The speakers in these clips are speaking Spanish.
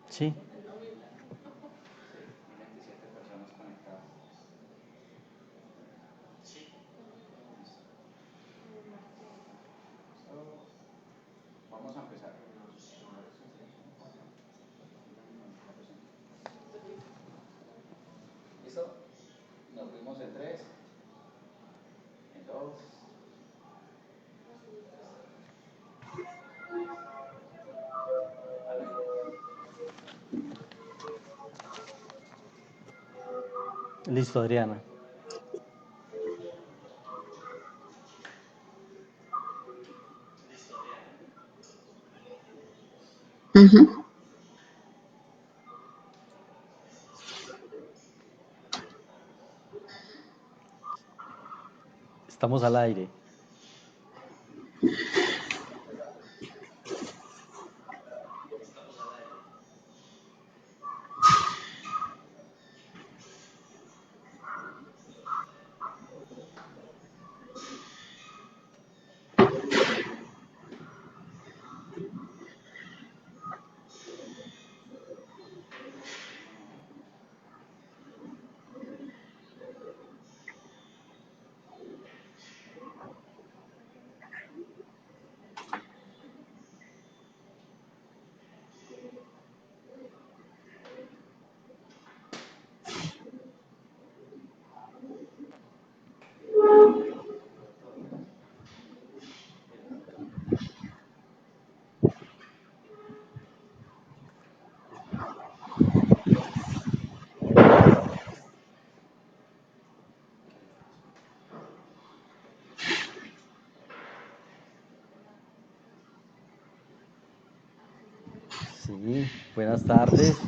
Sí. Vamos a empezar. ¿Listo? Nos fuimos en 3, en 2. Listo, Adriana. Ujú. Estamos al aire. Sí, buenas tardes.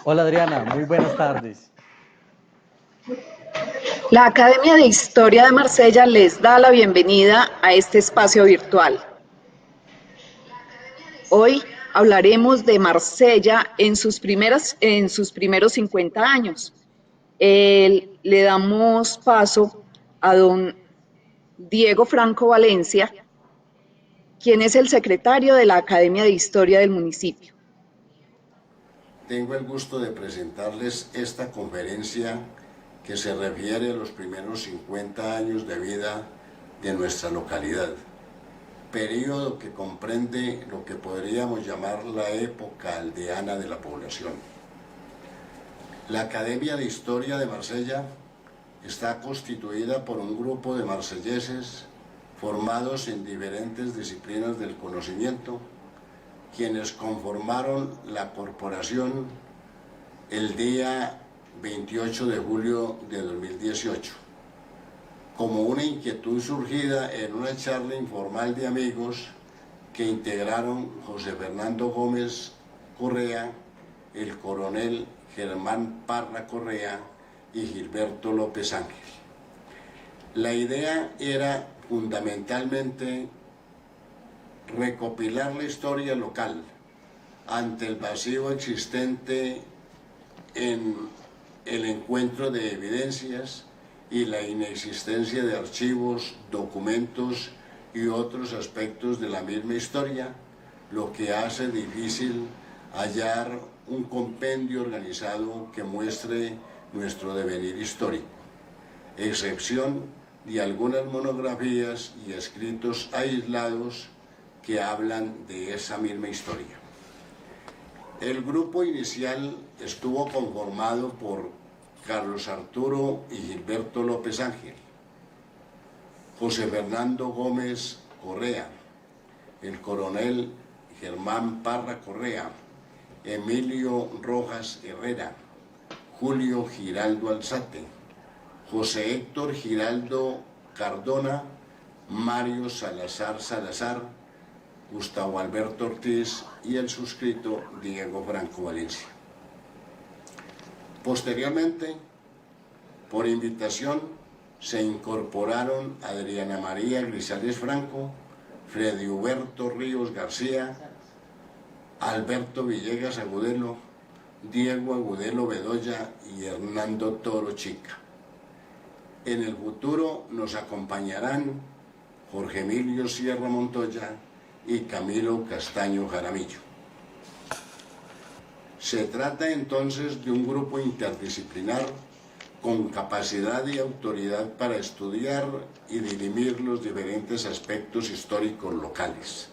Hola Adriana, muy buenas tardes. La Academia de Historia de Marsella les da la bienvenida a este espacio virtual. Hoy hablaremos de Marsella en sus primeros 50 años. Le damos paso a don Diego Franco Valencia, quien es el secretario de la Academia de Historia del municipio. Tengo el gusto de presentarles esta conferencia que se refiere a los primeros 50 años de vida de nuestra localidad, periodo que comprende lo que podríamos llamar la época aldeana de la población. La Academia de Historia de Marsella está constituida por un grupo de marselleses formados en diferentes disciplinas del conocimiento, quienes conformaron la corporación el día 28 de julio de 2018, como una inquietud surgida en una charla informal de amigos que integraron José Fernando Gómez Correa, el coronel Germán Parra Correa y Gilberto López Ángel. La idea era fundamentalmente recopilar la historia local ante el vacío existente en el encuentro de evidencias y la inexistencia de archivos, documentos y otros aspectos de la misma historia, lo que hace difícil hallar un compendio organizado que muestre nuestro devenir histórico, excepción de algunas monografías y escritos aislados que hablan de esa misma historia. El grupo inicial estuvo conformado por Carlos Arturo y Gilberto López Ángel, José Fernando Gómez Correa, el coronel Germán Parra Correa, Emilio Rojas Herrera, Julio Giraldo Alzate, José Héctor Giraldo Cardona, Mario Salazar Salazar, Gustavo Alberto Ortiz y el suscrito Diego Franco Valencia. Posteriormente, por invitación, se incorporaron Adriana María Grisales Franco, Freddy Huberto Ríos García, Alberto Villegas Agudelo, Diego Agudelo Bedoya y Hernando Toro Chica. En el futuro nos acompañarán Jorge Emilio Sierra Montoya y Camilo Castaño Jaramillo. Se trata entonces de un grupo interdisciplinar con capacidad y autoridad para estudiar y dirimir los diferentes aspectos históricos locales.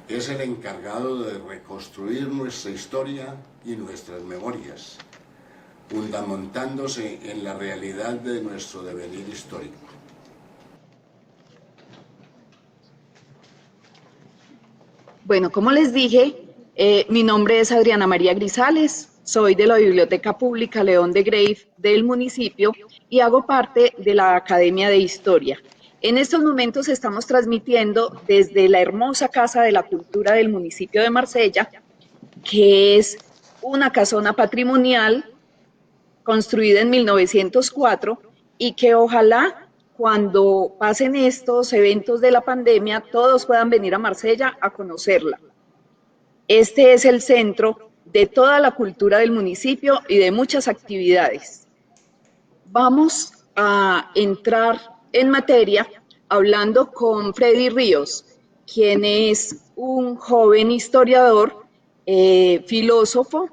Es el encargado de reconstruir nuestra historia y nuestras memorias, fundamentándose en la realidad de nuestro devenir histórico. Bueno, como les dije, mi nombre es Adriana María Grisales, soy de la Biblioteca Pública León de Grave del municipio y hago parte de la Academia de Historia. En estos momentos estamos transmitiendo desde la hermosa Casa de la Cultura del municipio de Marsella, que es una casona patrimonial construida en 1904 y que ojalá cuando pasen estos eventos de la pandemia todos puedan venir a Marsella a conocerla. Este es el centro de toda la cultura del municipio y de muchas actividades. Vamos a entrar en materia hablando con Freddy Ríos, quien es un joven historiador, filósofo,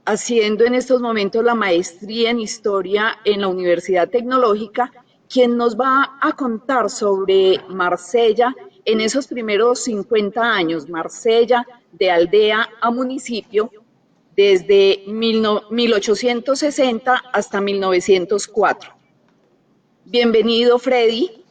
haciendo en estos momentos la maestría en historia en la Universidad Tecnológica, quien nos va a contar sobre Marsella en esos primeros 50 años, Marsella de aldea a municipio, desde 1860 hasta 1904. Bienvenido, Freddy.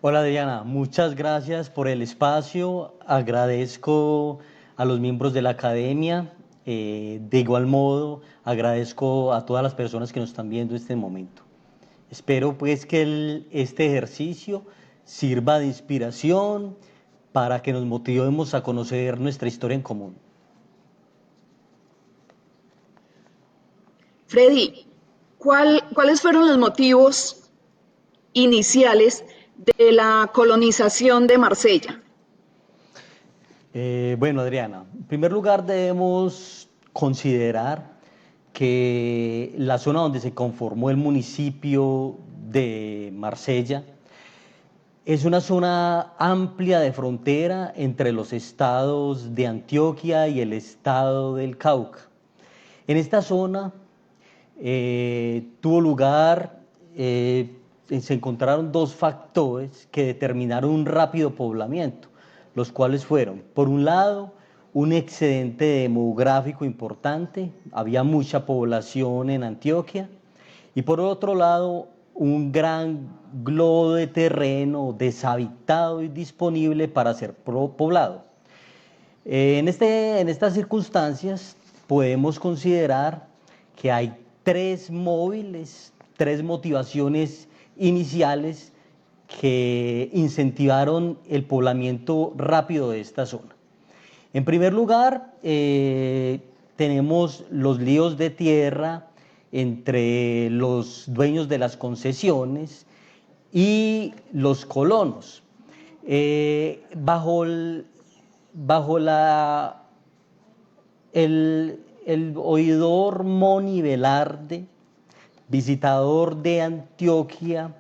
Hola Adriana, muchas gracias por el espacio, agradezco a los miembros de la academia, de igual modo agradezco a todas las personas que nos están viendo en este momento. Espero pues que este ejercicio sirva de inspiración para que nos motivemos a conocer nuestra historia en común. Freddy, ¿cuáles fueron los motivos iniciales de la colonización de Marsella? Bueno, Adriana, en primer lugar debemos considerar que la zona donde se conformó el municipio de Marsella es una zona amplia de frontera entre los estados de Antioquia y el estado del Cauca. En esta zona tuvo lugar, se encontraron dos factores que determinaron un rápido poblamiento, los cuales fueron, por un lado, un excedente demográfico importante, había mucha población en Antioquia, y por otro lado, un gran globo de terreno deshabitado y disponible para ser poblado. En estas circunstancias podemos considerar que hay tres motivaciones iniciales que incentivaron el poblamiento rápido de esta zona. En primer lugar, tenemos los líos de tierra entre los dueños de las concesiones y los colonos. Bajo el oidor Moni Velarde, visitador de Antioquia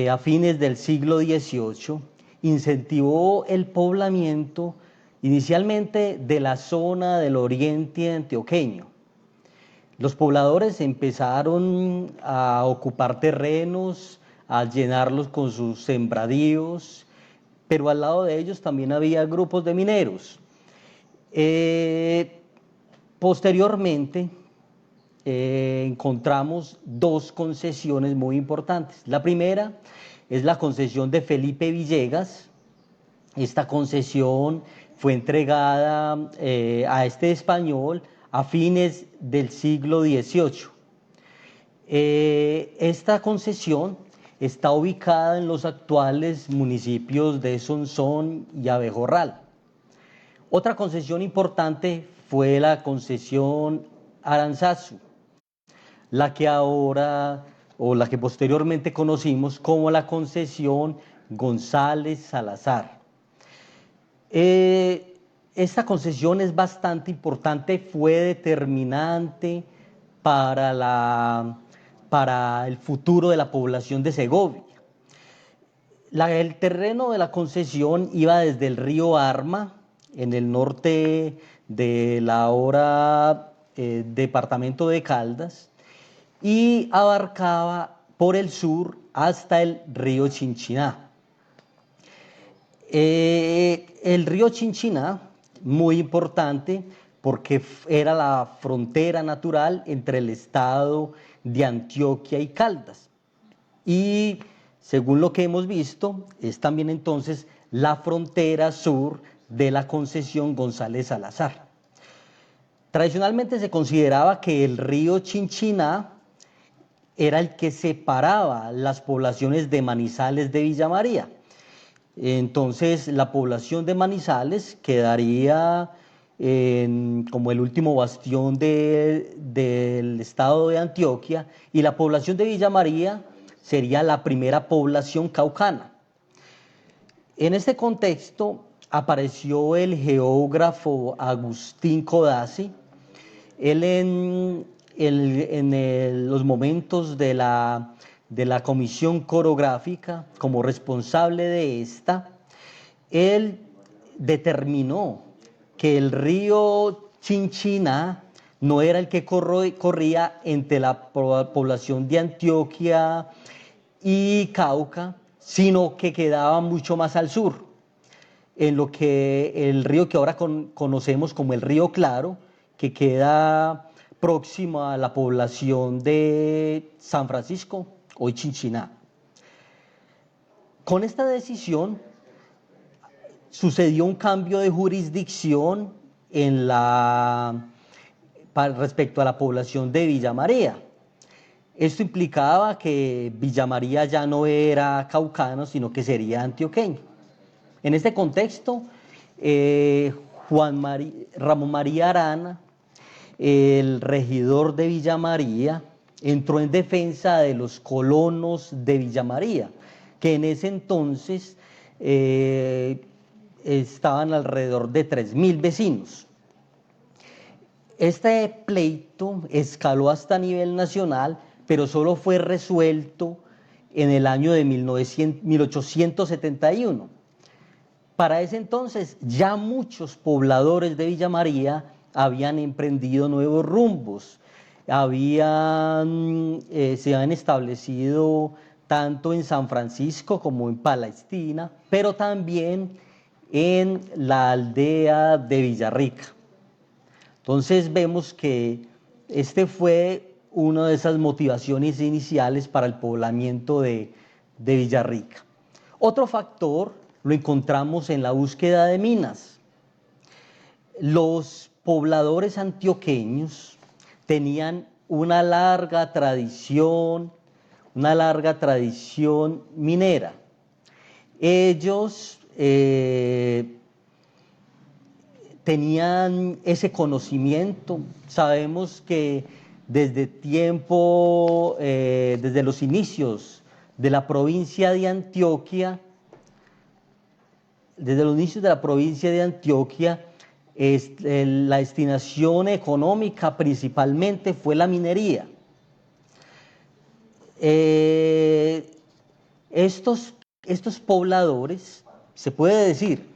a fines del siglo XVIII, incentivó el poblamiento inicialmente de la zona del oriente antioqueño. Los pobladores empezaron a ocupar terrenos, a llenarlos con sus sembradíos, pero al lado de ellos también había grupos de mineros. Posteriormente, encontramos dos concesiones muy importantes. La primera es la concesión de Felipe Villegas. Esta concesión fue entregada a este español a fines del siglo XVIII. Esta concesión está ubicada en los actuales municipios de Sonsón y Abejorral. Otra concesión importante fue la concesión Aranzazu, la que ahora, o la que posteriormente conocimos como la concesión González Salazar. Esta concesión es bastante importante, fue determinante para el futuro de la población de Segovia. El terreno de la concesión iba desde el río Arma, en el norte del ahora departamento de Caldas, y abarcaba por el sur hasta el río Chinchiná. El río Chinchiná, muy importante, porque era la frontera natural entre el estado de Antioquia y Caldas. Y según lo que hemos visto, es también entonces la frontera sur de la concesión González Salazar. Tradicionalmente se consideraba que el río Chinchiná era el que separaba las poblaciones de Manizales de Villa María. Entonces la población de Manizales quedaría como el último bastión del estado de Antioquia, y la población de Villa María sería la primera población caucana. En este contexto apareció el geógrafo Agustín Codazzi. Él en los momentos de la comisión corográfica, como responsable de esta, él determinó que el río Chinchiná no era el que corría entre la población de Antioquia y Cauca, sino que quedaba mucho más al sur, en lo que el río que ahora conocemos como el Río Claro, que queda próximo a la población de San Francisco, hoy Chinchiná. Con esta decisión sucedió un cambio de jurisdicción respecto a la población de Villa María. Esto implicaba que Villa María ya no era caucano, sino que sería antioqueño. En este contexto, Ramón María Arana, el regidor de Villa María, entró en defensa de los colonos de Villa María, que en ese entonces estaban alrededor de 3.000 vecinos. Este pleito escaló hasta nivel nacional, pero solo fue resuelto en el año de 1871. Para ese entonces ya muchos pobladores de Villa María habían emprendido nuevos rumbos, se habían establecido tanto en San Francisco como en Palestina, pero también en la aldea de Villarrica. Entonces vemos que este fue una de esas motivaciones iniciales para el poblamiento de Villarrica. Otro factor lo encontramos en la búsqueda de minas. Los pobladores antioqueños tenían una larga tradición minera. Ellos tenían ese conocimiento. Sabemos que desde los inicios de la provincia de Antioquia, la destinación económica principalmente fue la minería. Estos pobladores, se puede decir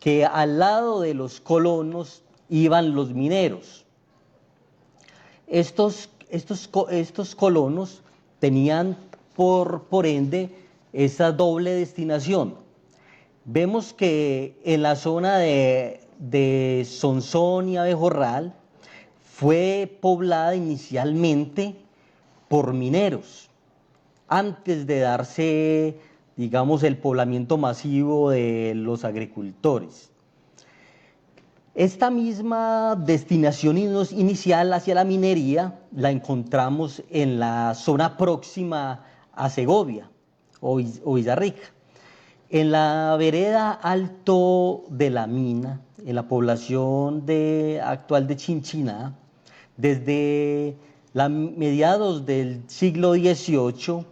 que al lado de los colonos iban los mineros. Estos colonos tenían por ende esa doble destinación. Vemos que en la zona de Sonsón y Abejorral fue poblada inicialmente por mineros, antes de darse, digamos, el poblamiento masivo de los agricultores. Esta misma destinación inicial hacia la minería la encontramos en la zona próxima a Segovia o Villarrica. En la vereda Alto de la Mina, en la población actual de Chinchiná, desde mediados del siglo XVIII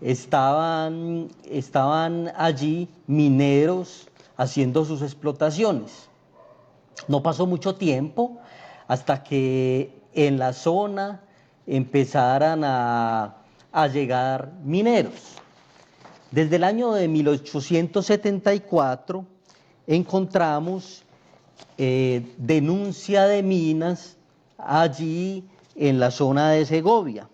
estaban allí mineros haciendo sus explotaciones. No pasó mucho tiempo hasta que en la zona empezaran a llegar mineros. Desde el año de 1874 encontramos denuncia de minas allí en la zona de Segovia.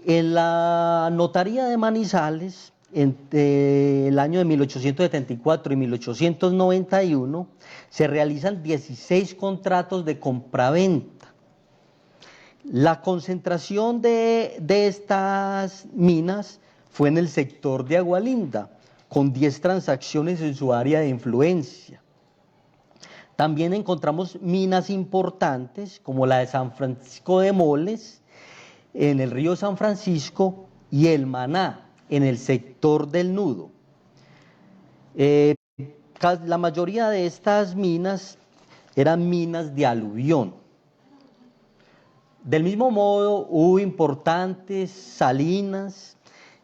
En la notaría de Manizales, entre el año de 1874 y 1891, se realizan 16 contratos de compraventa. La concentración de estas minas fue en el sector de Agualinda, con 10 transacciones en su área de influencia. También encontramos minas importantes, como la de San Francisco de Moles, en el río San Francisco, y el Maná, en el sector del Nudo. La mayoría de estas minas eran minas de aluvión. Del mismo modo, hubo importantes salinas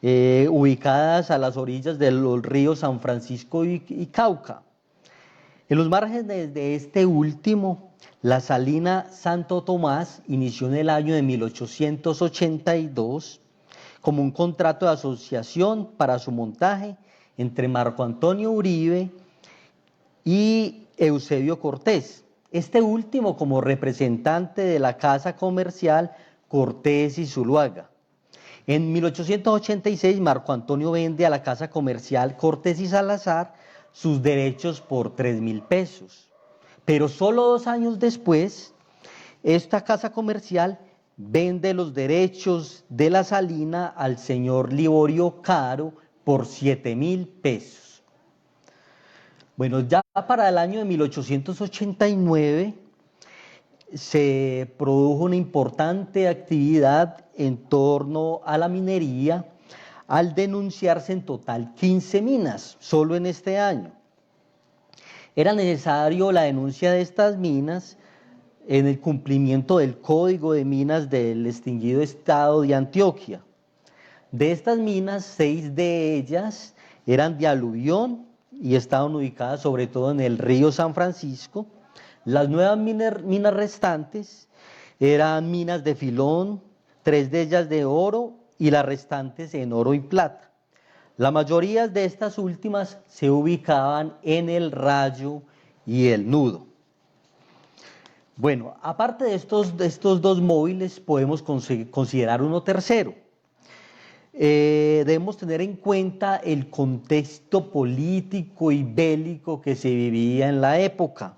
ubicadas a las orillas de los ríos San Francisco y Cauca. En los márgenes de este último, la salina Santo Tomás inició en el año de 1882 como un contrato de asociación para su montaje entre Marco Antonio Uribe y Eusebio Cortés, este último como representante de la Casa Comercial Cortés y Zuluaga. En 1886 Marco Antonio vende a la Casa Comercial Cortés y Salazar sus derechos por 3.000 pesos. Pero solo 2 años después, esta Casa Comercial vende los derechos de la salina al señor Liborio Caro por 7.000 pesos. Bueno, ya para el año de 1889 se produjo una importante actividad en torno a la minería, al denunciarse en total 15 minas, solo en este año. Era necesario la denuncia de estas minas en el cumplimiento del Código de Minas del extinguido Estado de Antioquia. De estas minas, 6 de ellas eran de aluvión y estaban ubicadas sobre todo en el río San Francisco. Las nuevas minas restantes eran minas de filón, 3 de ellas de oro y las restantes en oro y plata. La mayoría de estas últimas se ubicaban en el Rayo y el Nudo. Bueno, aparte de estos 2 móviles, podemos considerar uno tercero. Debemos tener en cuenta el contexto político y bélico que se vivía en la época.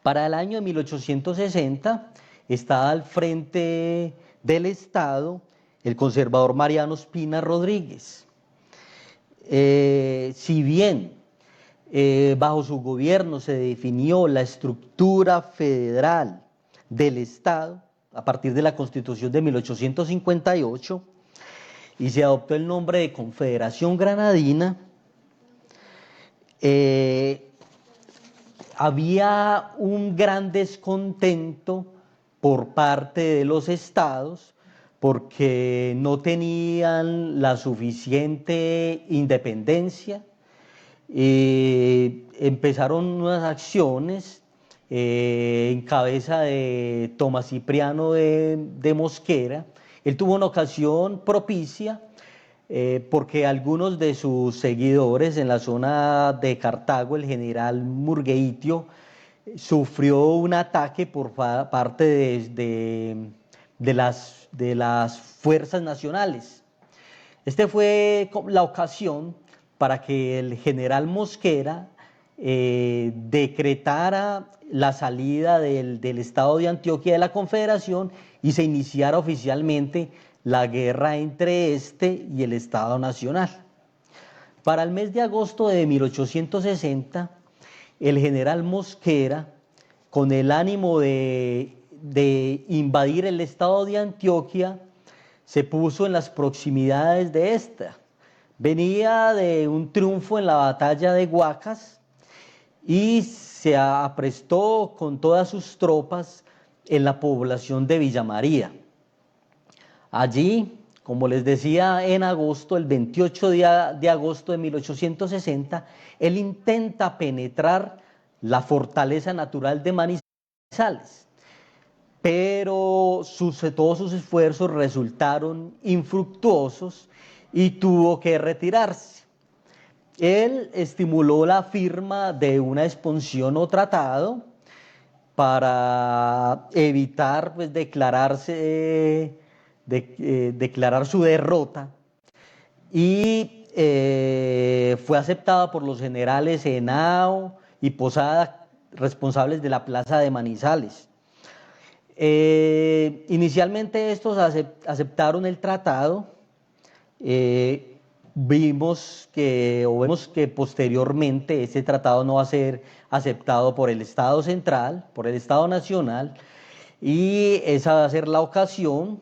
Para el año de 1860 estaba al frente del Estado el conservador Mariano Espina Rodríguez. Si bien bajo su gobierno se definió la estructura federal del Estado a partir de la Constitución de 1858 y se adoptó el nombre de Confederación Granadina, había un gran descontento por parte de los estados porque no tenían la suficiente independencia. Empezaron unas acciones en cabeza de Tomás Cipriano de Mosquera. Él tuvo una ocasión propicia porque algunos de sus seguidores en la zona de Cartago, el general Murgueitio, sufrió un ataque por parte de las fuerzas nacionales. Esta fue la ocasión para que el general Mosquera decretara la salida del Estado de Antioquia de la Confederación y se iniciara oficialmente la guerra entre este y el Estado Nacional. Para el mes de agosto de 1860, el general Mosquera, con el ánimo de invadir el Estado de Antioquia, se puso en las proximidades de esta. Venía de un triunfo en la batalla de Huacas y se aprestó con todas sus tropas en la población de Villa María. Allí como les decía, en agosto, el 28 de agosto de 1860, él intenta penetrar la fortaleza natural de Manizales, pero todos sus esfuerzos resultaron infructuosos y tuvo que retirarse. Él estimuló la firma de una expunción o tratado para evitar pues, declarar su derrota, y fue aceptada por los generales Henao y Posada, responsables de la plaza de Manizales. Inicialmente estos aceptaron el tratado. Vemos que posteriormente este tratado no va a ser aceptado por el Estado central, por el Estado nacional, y esa va a ser la ocasión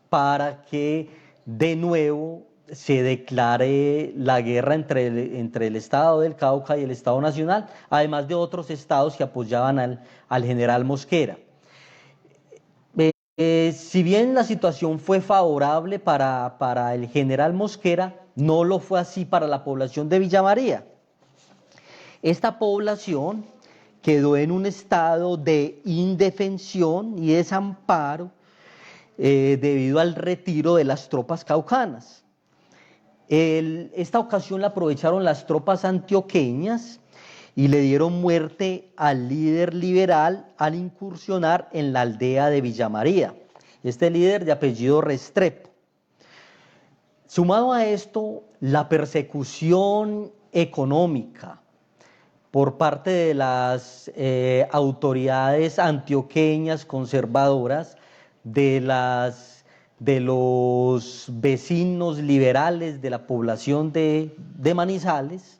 para que de nuevo se declare la guerra entre el Estado del Cauca y el Estado nacional, además de otros estados que apoyaban al general Mosquera. Si bien la situación fue favorable para el general Mosquera, no lo fue así para la población de Villa María. Esta población quedó en un estado de indefensión y desamparo debido al retiro de las tropas caucanas. Esta ocasión la aprovecharon las tropas antioqueñas y le dieron muerte al líder liberal al incursionar en la aldea de Villa María. Este líder de apellido Restrepo. Sumado a esto, la persecución económica por parte de las autoridades antioqueñas conservadoras, de los vecinos liberales de la población de Manizales,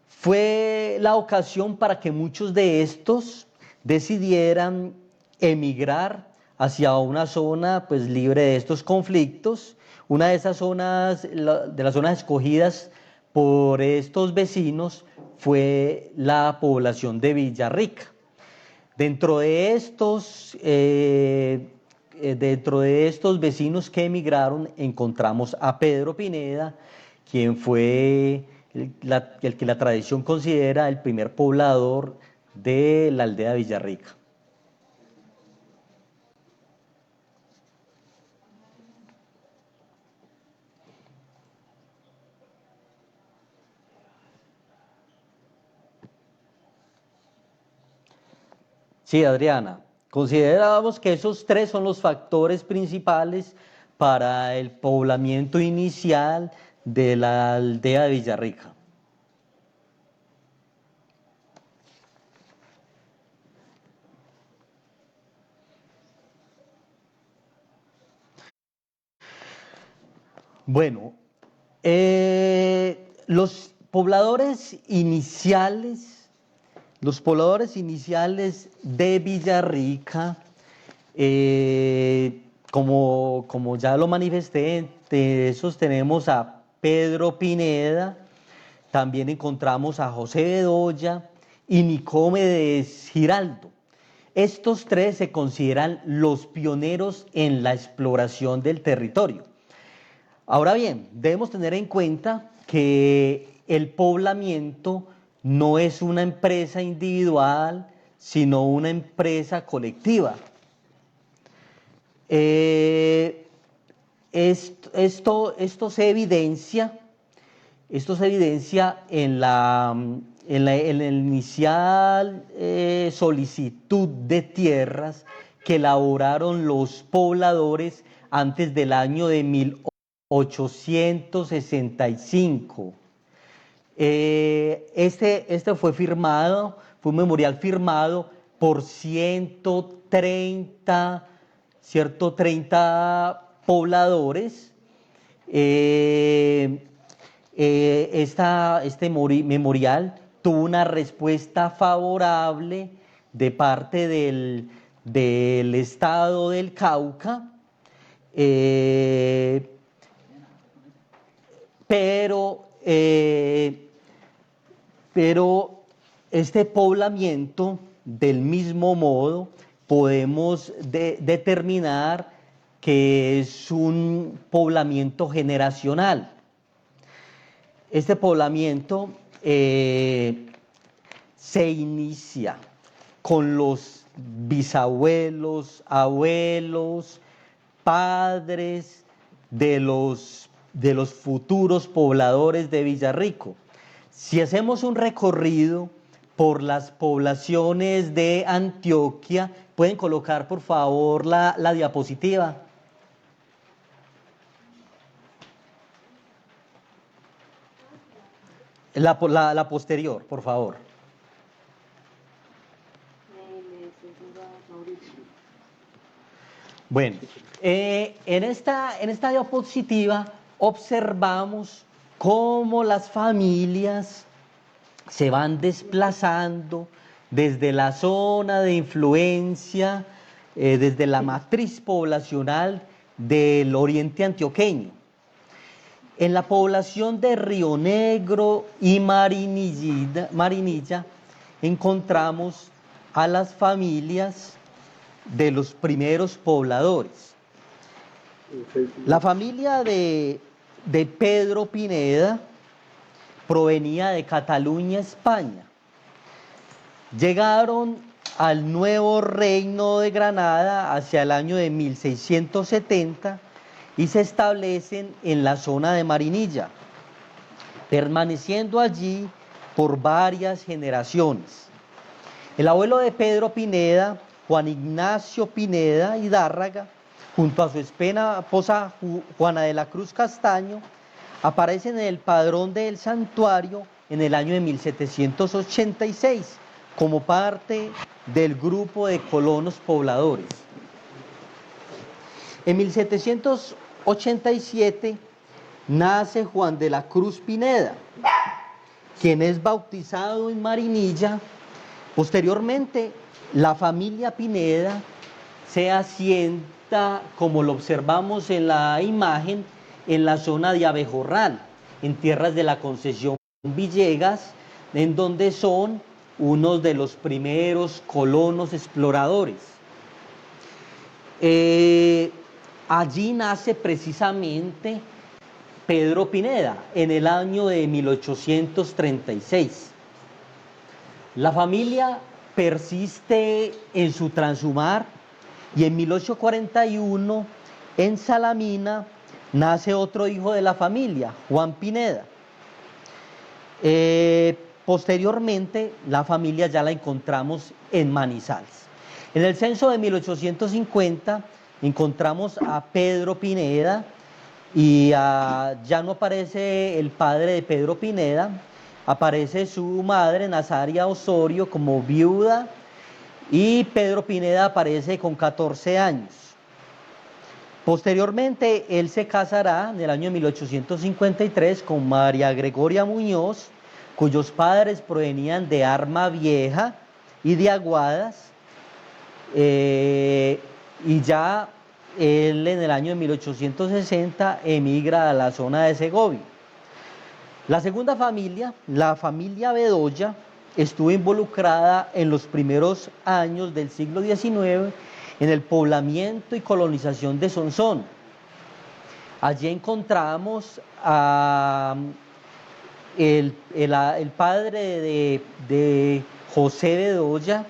fue la ocasión para que muchos de estos decidieran emigrar hacia una zona pues, libre de estos conflictos. Una de esas zonas, de las zonas escogidas por estos vecinos, fue la población de Villarrica. Dentro de estos vecinos que emigraron encontramos a Pedro Pineda, quien fue el que la tradición considera el primer poblador de la aldea de Villarrica. Sí, Adriana, considerábamos que esos tres son los factores principales para el poblamiento inicial de la aldea de Villarrica. Bueno, los pobladores iniciales de Villarrica, como ya lo manifesté, entre esos tenemos a Pedro Pineda, también encontramos a José Bedoya y Nicomedes Giraldo. Estos tres se consideran los pioneros en la exploración del territorio. Ahora bien, debemos tener en cuenta que el poblamiento no es una empresa individual, sino una empresa colectiva. Esto se evidencia en la inicial solicitud de tierras que elaboraron los pobladores antes del año de 1865. Este fue un memorial firmado por 130 pobladores. Este memorial tuvo una respuesta favorable de parte del estado del Cauca, pero este poblamiento, del mismo modo, podemos determinar que es un poblamiento generacional. Este poblamiento se inicia con los bisabuelos, abuelos, padres de los futuros pobladores de Villarrico. Si hacemos un recorrido por las poblaciones de Antioquia, ¿pueden colocar por favor la diapositiva? La posterior, por favor. Bueno, en esta diapositiva observamos cómo las familias se van desplazando desde la zona de influencia, desde la matriz poblacional del oriente antioqueño. En la población de Río Negro y Marinilla encontramos a las familias de los primeros pobladores. La familia de Pedro Pineda provenía de Cataluña, España. Llegaron al nuevo reino de Granada hacia el año de 1670 y se establecen en la zona de Marinilla, permaneciendo allí por varias generaciones. El abuelo de Pedro Pineda, Juan Ignacio Pineda Hidárraga, junto a su esposa Juana de la Cruz Castaño, aparecen en el padrón del santuario en el año de 1786, como parte del grupo de colonos pobladores. En 1787 nace Juan de la Cruz Pineda, quien es bautizado en Marinilla. Posteriormente, la familia Pineda se asienta, como lo observamos en la imagen, en la zona de Abejorral, en tierras de la concesión Villegas, en donde son unos de los primeros colonos exploradores. Allí nace precisamente Pedro Pineda, en el año de 1836. La familia persiste en su transhumar y en 1841, en Salamina, nace otro hijo de la familia, Juan Pineda. Posteriormente, la familia ya la encontramos en Manizales. En el censo de 1850 encontramos a Pedro Pineda y ya no aparece el padre de Pedro Pineda, aparece su madre, Nazaria Osorio, como viuda, y Pedro Pineda aparece con 14 años. Posteriormente, él se casará en el año 1853 con María Gregoria Muñoz, cuyos padres provenían de Arma Vieja y de Aguadas, y ya él en el año de 1860 emigra a la zona de Segovia. La segunda familia, la familia Bedoya, estuvo involucrada en los primeros años del siglo XIX en el poblamiento y colonización de Sonsón. Allí encontramos el padre de José Bedoya,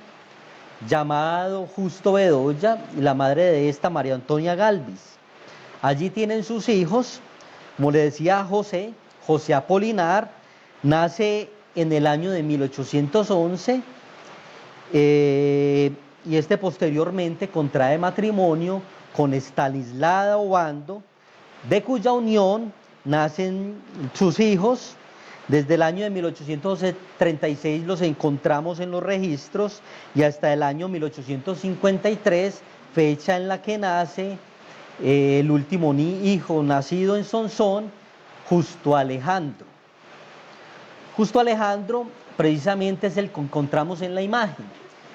llamado Justo Bedoya, y la madre de esta, María Antonia Galvis. Allí tienen sus hijos, como le decía José Apolinar, nace en el año de 1811, y posteriormente contrae matrimonio con Estanislada Obando, de cuya unión nacen sus hijos. Desde el año de 1836 los encontramos en los registros y hasta el año 1853, fecha en la que nace el último hijo nacido en Sonsón, Justo Alejandro. Justo Alejandro precisamente es el que encontramos en la imagen.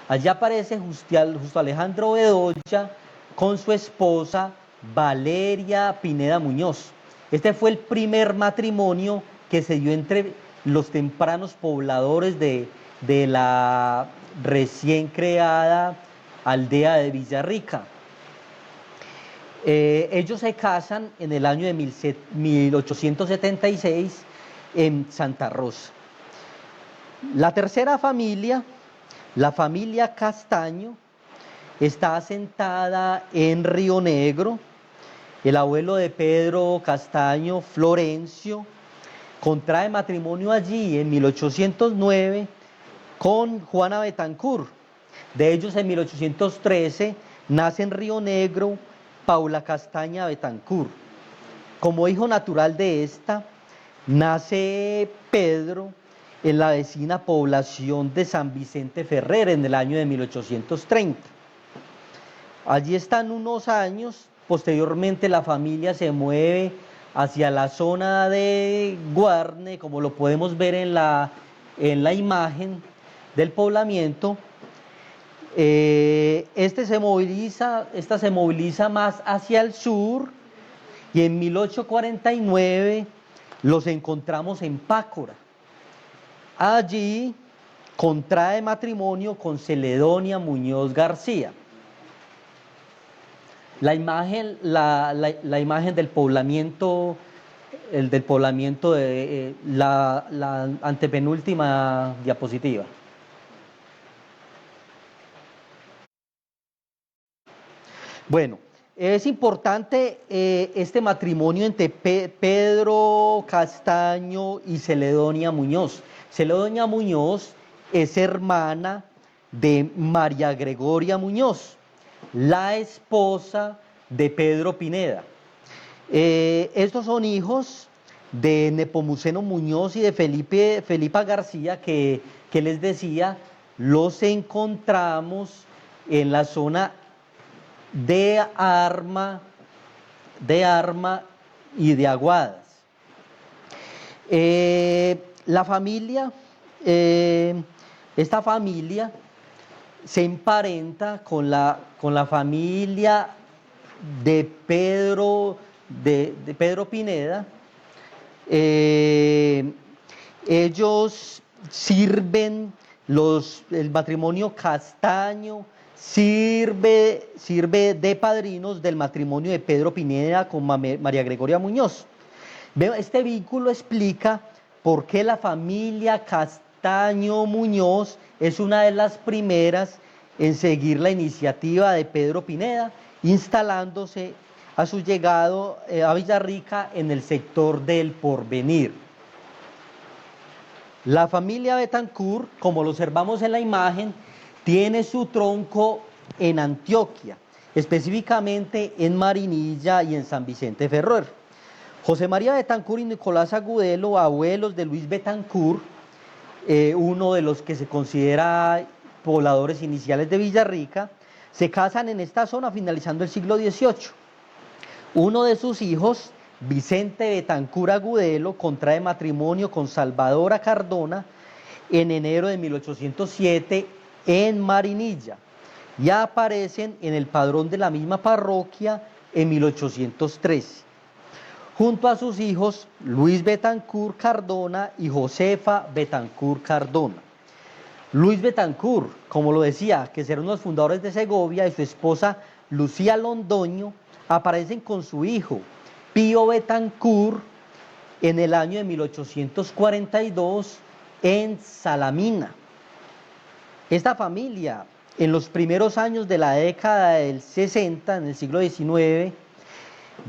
Allí aparece Justo Alejandro Bedoya con su esposa Valeria Pineda Muñoz. Este fue el primer matrimonio que se dio entre los tempranos pobladores de la recién creada aldea de Villarrica. Ellos se casan en el año de 1876 en Santa Rosa. La tercera familia, la familia Castaño, está asentada en Río Negro. El abuelo de Pedro Castaño, Florencio, contrae matrimonio allí en 1809 con Juana Betancourt. De ellos, en 1813 nace en Río Negro Paula Castaña Betancourt. Como hijo natural de esta, nace Pedro en la vecina población de San Vicente Ferrer en el año de 1830. Allí están unos años. Posteriormente la familia se mueve hacia la zona de Guarne, como lo podemos ver en la imagen del poblamiento. Esta se moviliza más hacia el sur, y en 1849 los encontramos en Pácora. Allí contrae matrimonio con Celedonia Muñoz García. La imagen del poblamiento, de la antepenúltima diapositiva. Bueno, es importante este matrimonio entre Pedro Castaño y Celedonia Muñoz. Celedonia Muñoz es hermana de María Gregoria Muñoz, la esposa de Pedro Pineda. Estos son hijos de Nepomuceno Muñoz y de Felipa García, que les decía, los encontramos en la zona de Arma y de Aguadas. Esta familia se emparenta con la familia de Pedro Pineda. Ellos sirven, el matrimonio Castaño sirve de padrinos del matrimonio de Pedro Pineda con María Gregoria Muñoz. Este vínculo explica por qué la familia Castaño Muñoz es una de las primeras en seguir la iniciativa de Pedro Pineda, instalándose a su llegado a Villarrica en el sector del Porvenir. La familia Betancourt, como lo observamos en la imagen, tiene su tronco en Antioquia, específicamente en Marinilla y en San Vicente Ferrer. José María Betancourt y Nicolás Agudelo, abuelos de Luis Betancourt, uno de los que se considera pobladores iniciales de Villarrica, se casan en esta zona finalizando el siglo XVIII. Uno de sus hijos, Vicente Betancourt Agudelo, contrae matrimonio con Salvadora Cardona en enero de 1807 en Marinilla, y aparecen en el padrón de la misma parroquia en 1813, junto a sus hijos Luis Betancourt Cardona y Josefa Betancourt Cardona. Luis Betancourt, como lo decía, que será uno de los fundadores de Segovia, y su esposa Lucía Londoño aparecen con su hijo Pío Betancourt en el año de 1842 en Salamina. Esta familia, en los primeros años de la década del 60, en el siglo XIX,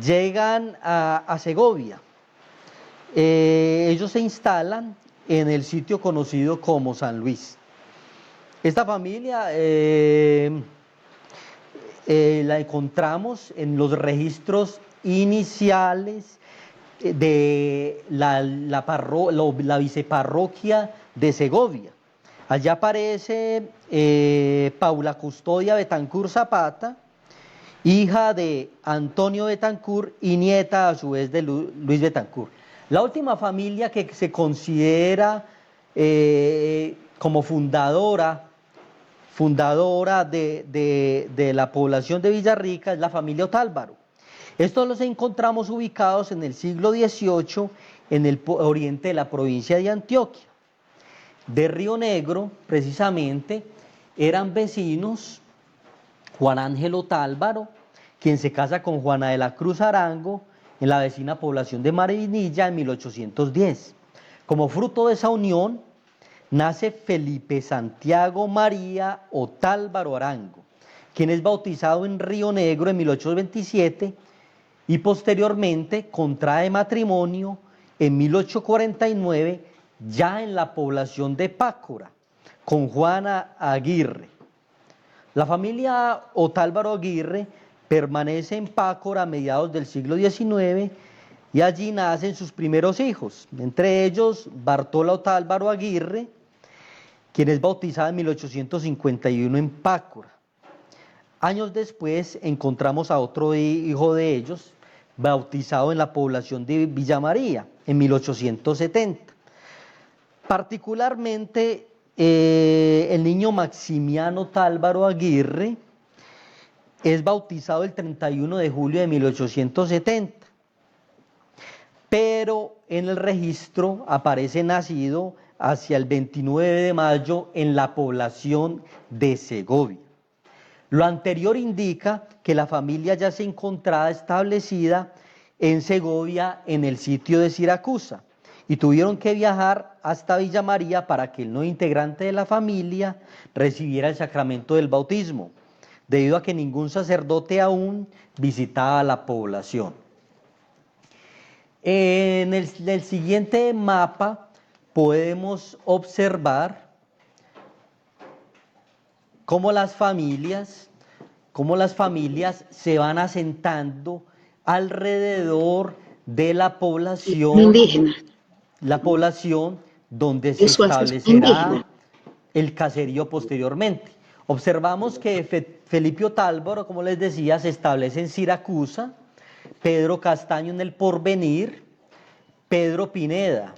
llegan a Segovia. Ellos se instalan en el sitio conocido como San Luis. Esta familia la encontramos en los registros iniciales de la viceparroquia de Segovia. Allá aparece Paula Custodia Betancourt Zapata, hija de Antonio Betancourt y nieta a su vez de Luis Betancourt. La última familia que se considera como fundadora de la población de Villarrica es la familia Otálvaro. Estos los encontramos ubicados en el siglo XVIII en el oriente de la provincia de Antioquia. De Río Negro, precisamente, eran vecinos Juan Ángel Otálvaro, quien se casa con Juana de la Cruz Arango en la vecina población de Marinilla en 1810. Como fruto de esa unión, nace Felipe Santiago María Otálvaro Arango, quien es bautizado en Río Negro en 1827 y posteriormente contrae matrimonio en 1849 ya en la población de Pácora con Juana Aguirre. La familia Otálvaro Aguirre permanece en Pácora a mediados del siglo XIX y allí nacen sus primeros hijos, entre ellos Bartola Otálvaro Aguirre, quien es bautizada en 1851 en Pácora. Años después encontramos a otro hijo de ellos, bautizado en la población de Villa María, en 1870. Particularmente, el niño Maximiano Otálvaro Aguirre es bautizado el 31 de julio de 1870, pero en el registro aparece nacido hacia el 29 de mayo en la población de Segovia. Lo anterior indica que la familia ya se encontraba establecida en Segovia, en el sitio de Siracusa, y tuvieron que viajar hasta Villa María para que el nuevo integrante de la familia recibiera el sacramento del bautismo, debido a que ningún sacerdote aún visitaba la población. En el siguiente mapa podemos observar cómo las familias se van asentando alrededor de la población indígena. La población donde se establecerá el caserío posteriormente. Observamos que Felipe Otálvaro, como les decía, se establece en Siracusa, Pedro Castaño en el Porvenir, Pedro Pineda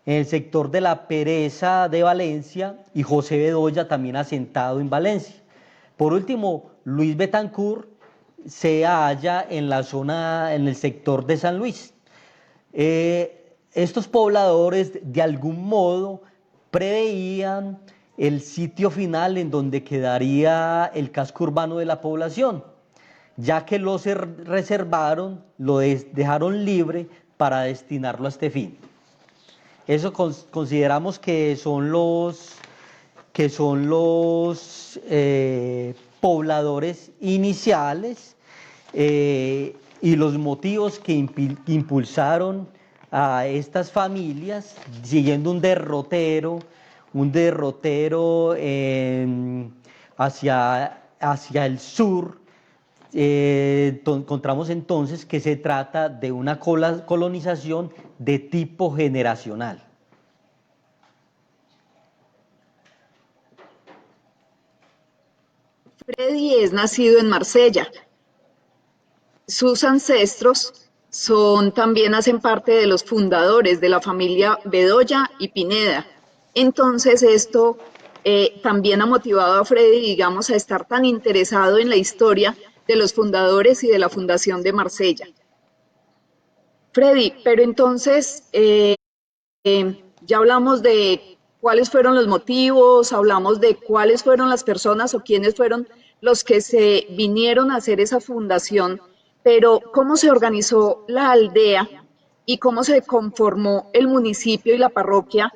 en el sector de la Pereza de Valencia y José Bedoya también asentado en Valencia. Por último, Luis Betancourt se halla en la zona, en el sector de San Luis. Estos pobladores de algún modo preveían el sitio final en donde quedaría el casco urbano de la población, ya que lo reservaron, lo dejaron libre para destinarlo a este fin. Eso consideramos que son los pobladores iniciales y los motivos que impulsaron a estas familias siguiendo un derrotero hacia el sur. Encontramos entonces que se trata de una colonización de tipo generacional. Freddy es nacido en Marsella. Sus ancestros también hacen parte de los fundadores de la familia Bedoya y Pineda. Entonces esto también ha motivado a Freddy, digamos, a estar tan interesado en la historia de los fundadores y de la fundación de Marsella. Freddy, pero entonces ya hablamos de cuáles fueron los motivos, hablamos de cuáles fueron las personas o quiénes fueron los que se vinieron a hacer esa fundación, pero ¿cómo se organizó la aldea y cómo se conformó el municipio y la parroquia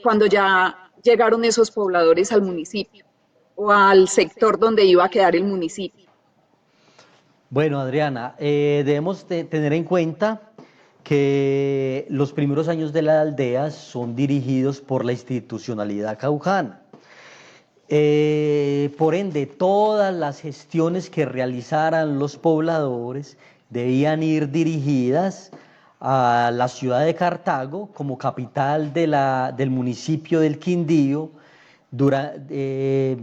cuando ya llegaron esos pobladores al municipio o al sector donde iba a quedar el municipio? Bueno, Adriana, debemos tener en cuenta que los primeros años de la aldea son dirigidos por la institucionalidad caujana. Por ende, todas las gestiones que realizaran los pobladores debían ir dirigidas a la ciudad de Cartago como capital del municipio del Quindío, que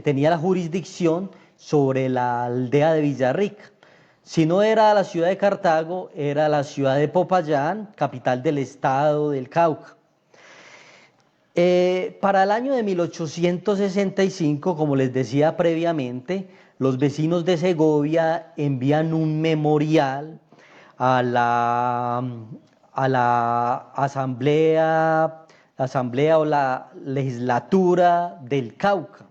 tenía la jurisdicción sobre la aldea de Villarrica. Si no era la ciudad de Cartago, era la ciudad de Popayán, capital del estado del Cauca. Para el año de 1865, como les decía previamente, los vecinos de Segovia envían un memorial a la asamblea o la legislatura del Cauca,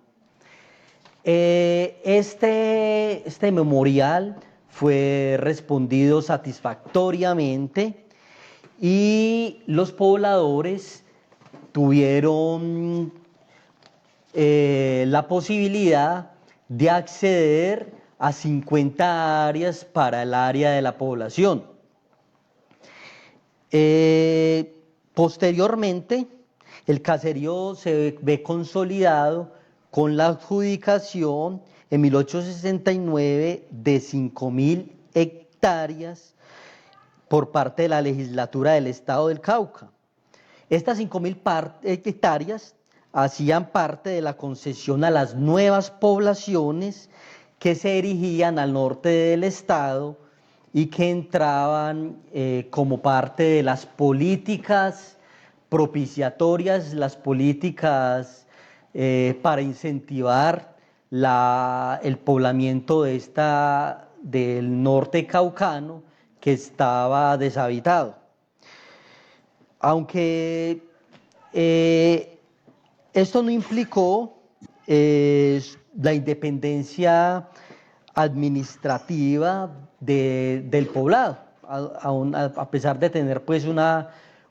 Este memorial fue respondido satisfactoriamente y los pobladores tuvieron la posibilidad de acceder a 50 áreas para el área de la población. Posteriormente, el caserío se ve consolidado con la adjudicación en 1869 de 5.000 hectáreas por parte de la legislatura del estado del Cauca. Estas 5.000 hectáreas hacían parte de la concesión a las nuevas poblaciones que se erigían al norte del estado y que entraban como parte de las políticas propiciatorias, las políticas para incentivar el poblamiento del norte caucano que estaba deshabitado. Aunque esto no implicó la independencia administrativa del poblado, a pesar de tener pues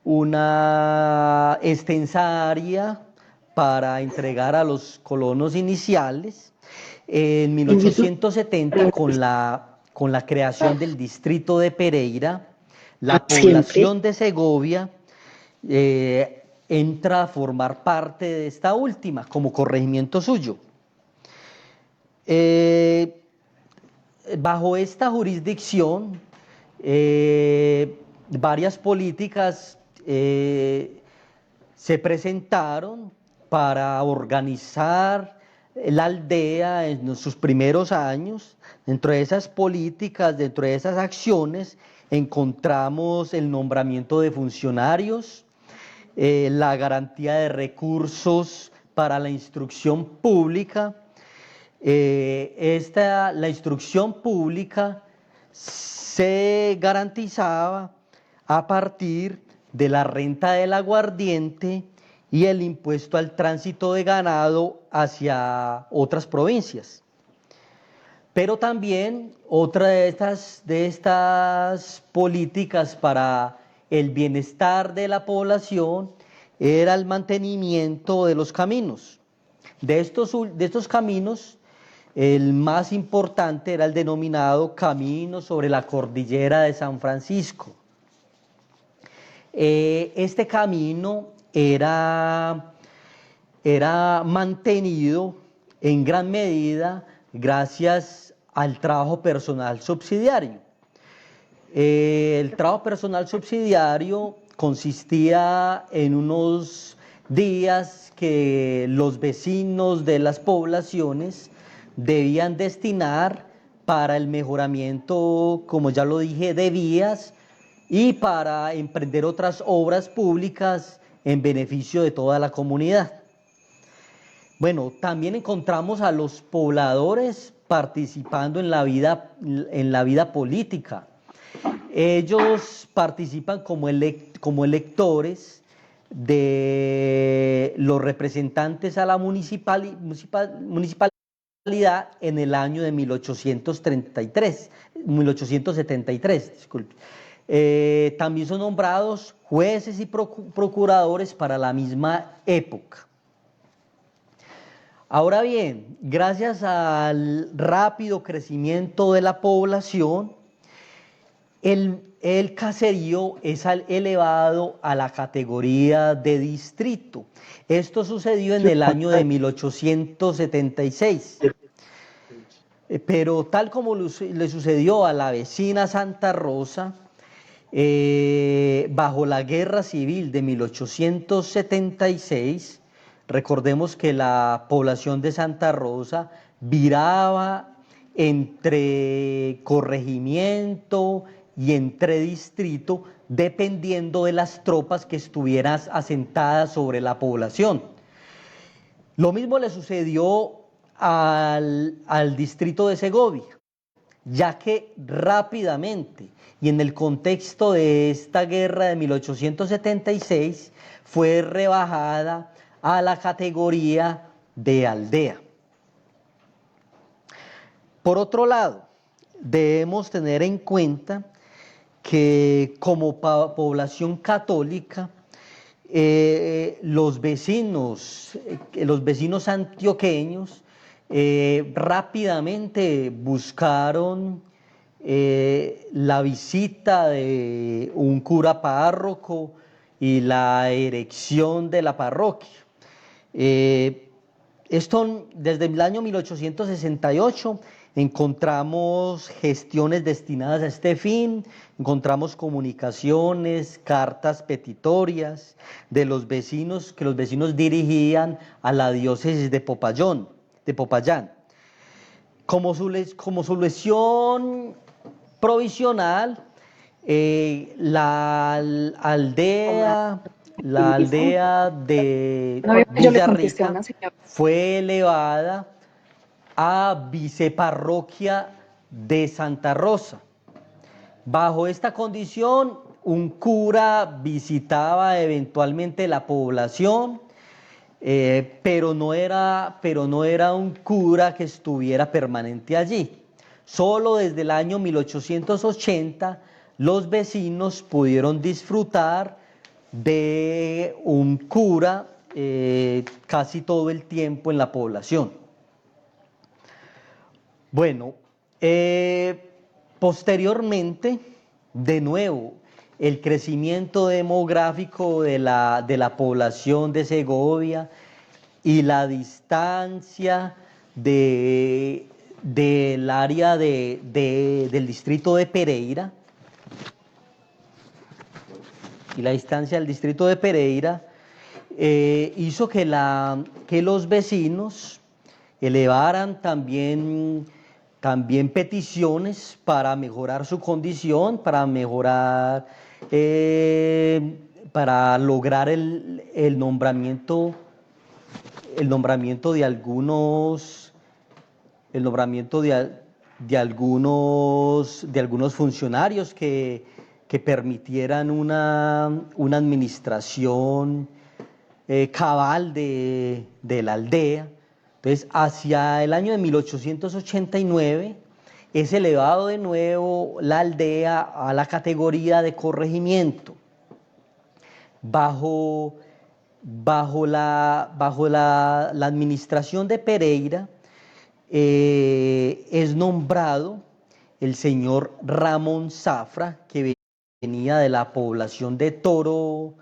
una extensa área para entregar a los colonos iniciales. En 1870, con la creación del distrito de Pereira, la población de Segovia entra a formar parte de esta última como corregimiento suyo. Bajo esta jurisdicción, varias políticas se presentaron para organizar la aldea en sus primeros años. Dentro de esas políticas, dentro de esas acciones, encontramos el nombramiento de funcionarios, la garantía de recursos para la instrucción pública. La instrucción pública se garantizaba a partir de la renta del aguardiente y el impuesto al tránsito de ganado hacia otras provincias. Pero también otra de estas políticas para el bienestar de la población era el mantenimiento de los caminos. De estos caminos, el más importante era el denominado Camino sobre la Cordillera de San Francisco. Este camino era mantenido en gran medida gracias al trabajo personal subsidiario. El trabajo personal subsidiario consistía en unos días que los vecinos de las poblaciones debían destinar para el mejoramiento, como ya lo dije, de vías y para emprender otras obras públicas en beneficio de toda la comunidad. Bueno, también encontramos a los pobladores participando en la vida política. Ellos participan como electores de los representantes a la municipalidad en el año de 1873, disculpe. También son nombrados jueces y procuradores para la misma época. Ahora bien, gracias al rápido crecimiento de la población, el caserío es elevado a la categoría de distrito. Esto sucedió en el año de 1876. Pero tal como le sucedió a la vecina Santa Rosa, bajo la Guerra Civil de 1876, recordemos que la población de Santa Rosa viraba entre corregimiento y entre distrito, dependiendo de las tropas que estuvieran asentadas sobre la población. Lo mismo le sucedió al distrito de Segovia, ya que rápidamente y en el contexto de esta guerra de 1876 fue rebajada a la categoría de aldea. Por otro lado, debemos tener en cuenta que como población católica, los vecinos antioqueños rápidamente buscaron la visita de un cura párroco y la erección de la parroquia. Esto desde el año 1868 encontramos gestiones destinadas a este fin, encontramos comunicaciones, cartas petitorias de los vecinos que los vecinos dirigían a la diócesis de Popayán. Como solución provisional, la aldea de Villarrica fue elevada a viceparroquia de Santa Rosa. Bajo esta condición, un cura visitaba eventualmente la población, pero no era un cura que estuviera permanente allí. Solo desde el año 1880 los vecinos pudieron disfrutar de un cura casi todo el tiempo en la población. Bueno, posteriormente, de nuevo, el crecimiento demográfico de la población de Segovia y la distancia del área del distrito de Pereira, hizo que los vecinos elevaran también peticiones para mejorar su condición, para lograr el nombramiento de algunos funcionarios que permitieran una administración cabal de la aldea. Entonces, hacia el año de 1889 es elevado de nuevo la aldea a la categoría de corregimiento. Bajo la administración de Pereira es nombrado el señor Ramón Zafra, que venía de la población de Toro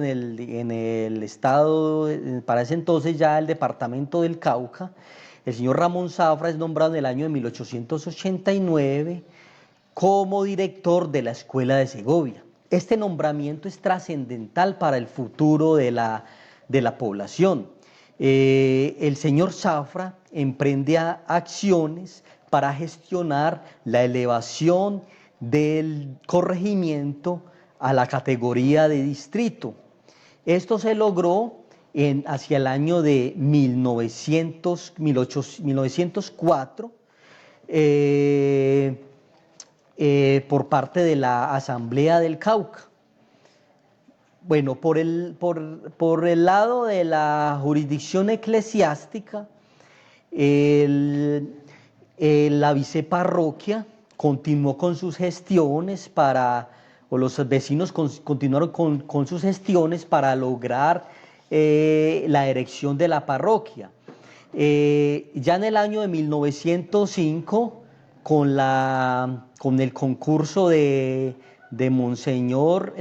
en el estado, para ese entonces ya el departamento del Cauca. El señor Ramón Zafra es nombrado en el año de 1889 como director de la Escuela de Segovia. Este nombramiento es trascendental para el futuro de la población. El señor Zafra emprende acciones para gestionar la elevación del corregimiento a la categoría de distrito. Esto se logró hacia el año de 1904 por parte de la Asamblea del Cauca. Bueno, por el lado de la jurisdicción eclesiástica, la viceparroquia continuó con sus gestiones los vecinos continuaron con sus gestiones para lograr la erección de la parroquia. Ya en el año de 1905, con el concurso de Monseñor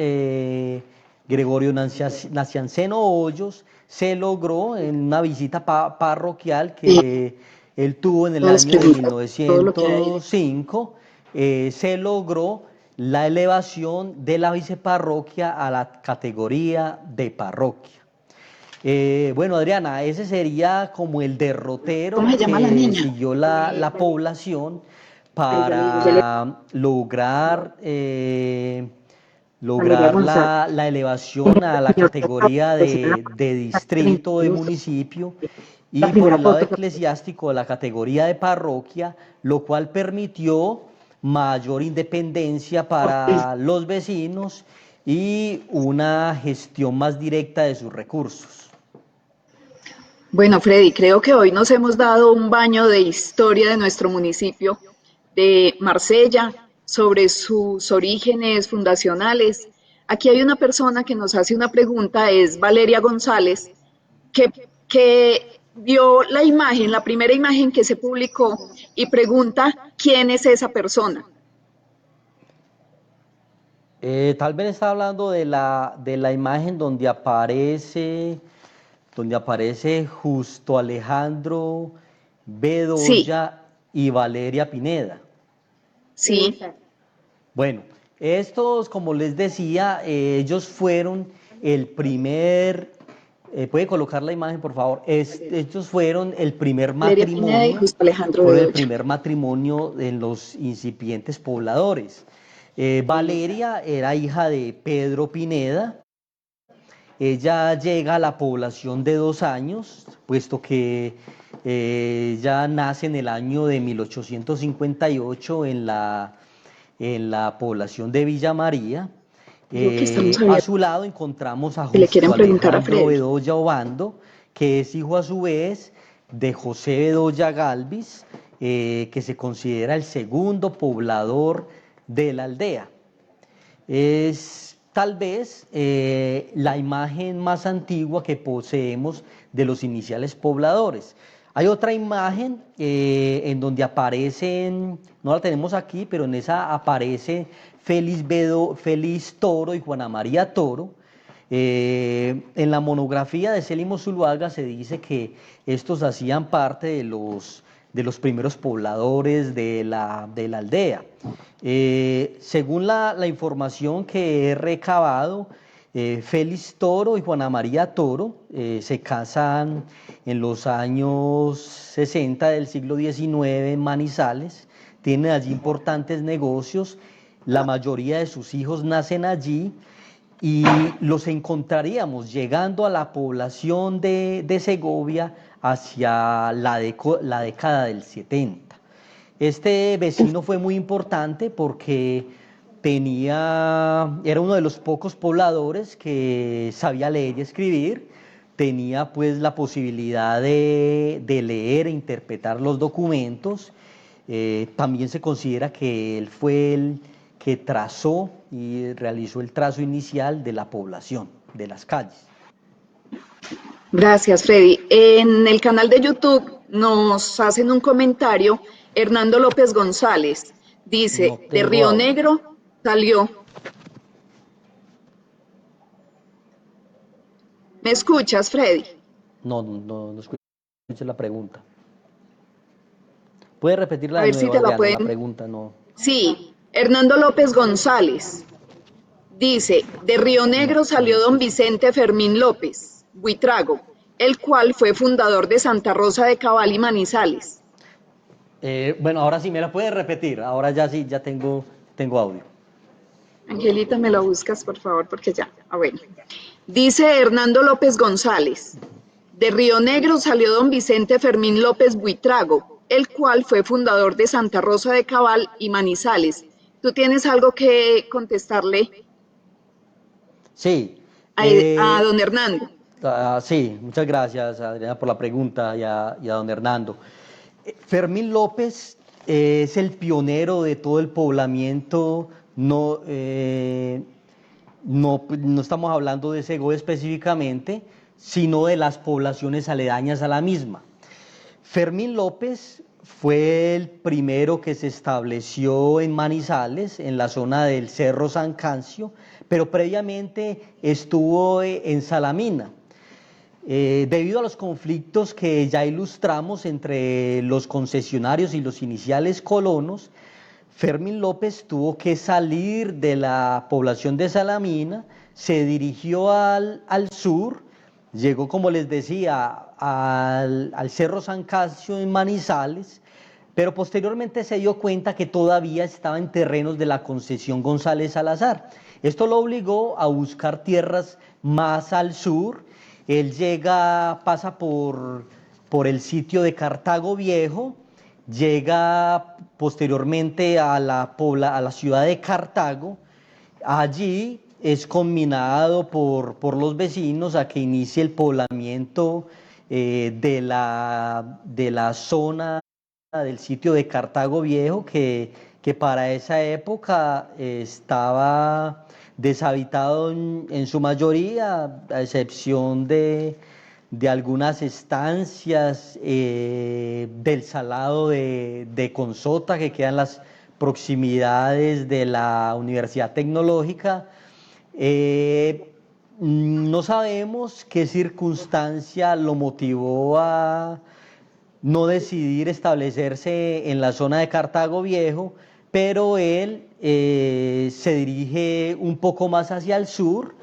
Gregorio Nacianceno Hoyos, se logró en una visita parroquial que él tuvo en el año de 1905, se logró la elevación de la viceparroquia a la categoría de parroquia. Bueno, Adriana, ese sería como el derrotero que siguió la población para lograr la elevación a la categoría de distrito, de municipio, y por el lado eclesiástico la categoría de parroquia, lo cual permitió mayor independencia para los vecinos y una gestión más directa de sus recursos. Bueno, Freddy, creo que hoy nos hemos dado un baño de historia de nuestro municipio de Marsella, sobre sus orígenes fundacionales. Aquí hay una persona que nos hace una pregunta, es Valeria González, que vio la imagen, la primera imagen que se publicó y pregunta quién es esa persona. Tal vez está hablando de la imagen donde aparece justo Alejandro Sí, Bedoya y Valeria Pineda. sí, Bueno, estos, como les decía, ellos fueron el primer, puede colocar la imagen, por favor. Estos fueron el primer Valeria Pineda y matrimonio, Justo Alejandro fueron el Bedoya. primer matrimonio en los incipientes pobladores. Valeria era hija de Pedro Pineda. Ella llega a la población de 2 años, puesto que ella nace en el año de 1858 en la población de Villa María. Digo que estamos A hablando, su lado encontramos a que le quieren Justo preguntar a Alejandro Freddy. Bedoya Obando, que es hijo a su vez de José Bedoya Galvis, que se considera el segundo poblador de la aldea. Es tal vez la imagen más antigua que poseemos de los iniciales pobladores. Hay otra imagen en donde aparecen, no la tenemos aquí, pero en esa aparece Félix Toro y Juana María Toro. En la monografía de Célimo Zuluaga se dice que estos hacían parte de los primeros pobladores de la aldea. Según la información que he recabado, Félix Toro y Juana María Toro se casan en los años 60 del siglo XIX en Manizales, tienen allí importantes negocios, la mayoría de sus hijos nacen allí y los encontraríamos llegando a la población de Segovia hacia la década del 70. Este vecino fue muy importante porque era uno de los pocos pobladores que sabía leer y escribir, tenía pues la posibilidad de leer e interpretar los documentos. También se considera que él fue el que trazó y realizó el trazo inicial de la población, de las calles. Gracias, Freddy. En el canal de YouTube nos hacen un comentario Hernando López González. No Dice, de tengo Río audio. Negro salió. ¿Me escuchas, Freddy? No escuché la pregunta. ¿Puede repetirla A de ver si nuevo, te la Adriana? La pueden. pregunta no. Sí, Hernando López González. Dice, de Río Negro No salió don escuché. Vicente Fermín López, Buitrago, el cual fue fundador de Santa Rosa de Cabal y Manizales. Bueno, ahora sí me la puede repetir. Ahora ya sí, ya tengo audio. Angelita, me lo buscas, por favor, porque ya. Bueno. Dice Hernando López González, de Río Negro salió don Vicente Fermín López Buitrago, el cual fue fundador de Santa Rosa de Cabal y Manizales. ¿Tú tienes algo que contestarle Sí. a don Hernando? Sí, muchas gracias, Adriana, por la pregunta y a don Hernando. Fermín López es el pionero de todo el poblamiento. No estamos hablando de Segovia específicamente, sino de las poblaciones aledañas a la misma. Fermín López fue el primero que se estableció en Manizales, en la zona del Cerro San Cancio, pero previamente estuvo en Salamina. Debido a los conflictos que ya ilustramos entre los concesionarios y los iniciales colonos, Fermín López tuvo que salir de la población de Salamina, se dirigió al sur, llegó, como les decía, al Cerro San Casio en Manizales, pero posteriormente se dio cuenta que todavía estaba en terrenos de la concesión González Salazar. Esto lo obligó a buscar tierras más al sur. Él pasa por el sitio de Cartago Viejo, llega posteriormente a la ciudad de Cartago. Allí es combinado por los vecinos a que inicie el poblamiento de la zona del sitio de Cartago Viejo, que para esa época estaba deshabitado en su mayoría, a excepción de algunas estancias del Salado de Consota, que quedan en las proximidades de la Universidad Tecnológica. No sabemos qué circunstancia lo motivó a no decidir establecerse en la zona de Cartago Viejo, pero él se dirige un poco más hacia el sur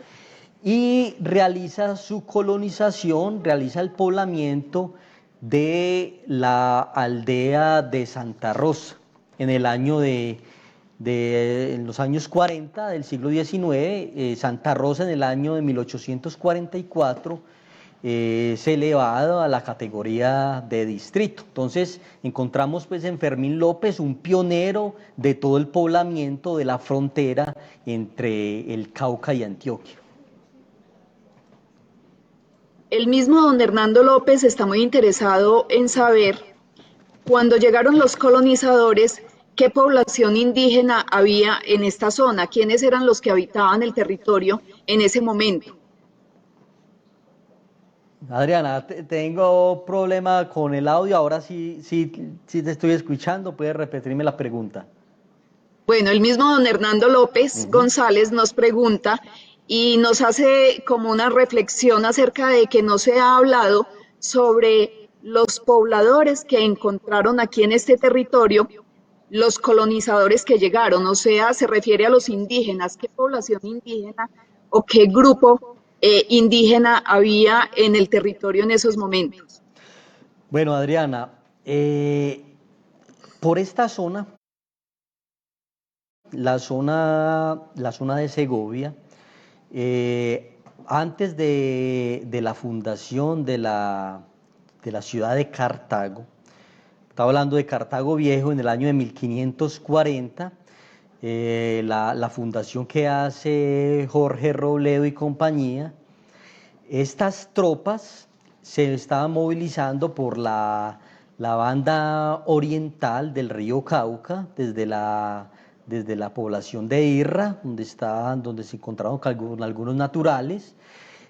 y realiza su colonización, realiza el poblamiento de la aldea de Santa Rosa en el año en los años 40 del siglo XIX. Santa Rosa en el año de 1844 es elevado a la categoría de distrito. Entonces encontramos pues en Fermín López un pionero de todo el poblamiento de la frontera entre el Cauca y Antioquia. El mismo don Hernando López está muy interesado en saber, cuando llegaron los colonizadores, qué población indígena había en esta zona, quiénes eran los que habitaban el territorio en ese momento. Adriana, tengo problema con el audio, ahora sí te estoy escuchando, puedes repetirme la pregunta. Bueno, el mismo don Hernando López González nos pregunta y nos hace como una reflexión acerca de que no se ha hablado sobre los pobladores que encontraron aquí en este territorio, los colonizadores que llegaron, o sea, se refiere a los indígenas, qué población indígena o qué grupo indígena había en el territorio en esos momentos. Bueno, Adriana, por esta zona, la zona de Segovia, antes de la fundación de la ciudad de Cartago, estaba hablando de Cartago Viejo en el año de 1540, la fundación que hace Jorge Robledo y compañía. Estas tropas se estaban movilizando por la banda oriental del río Cauca, desde la población de Irra, donde se encontraron algunos naturales.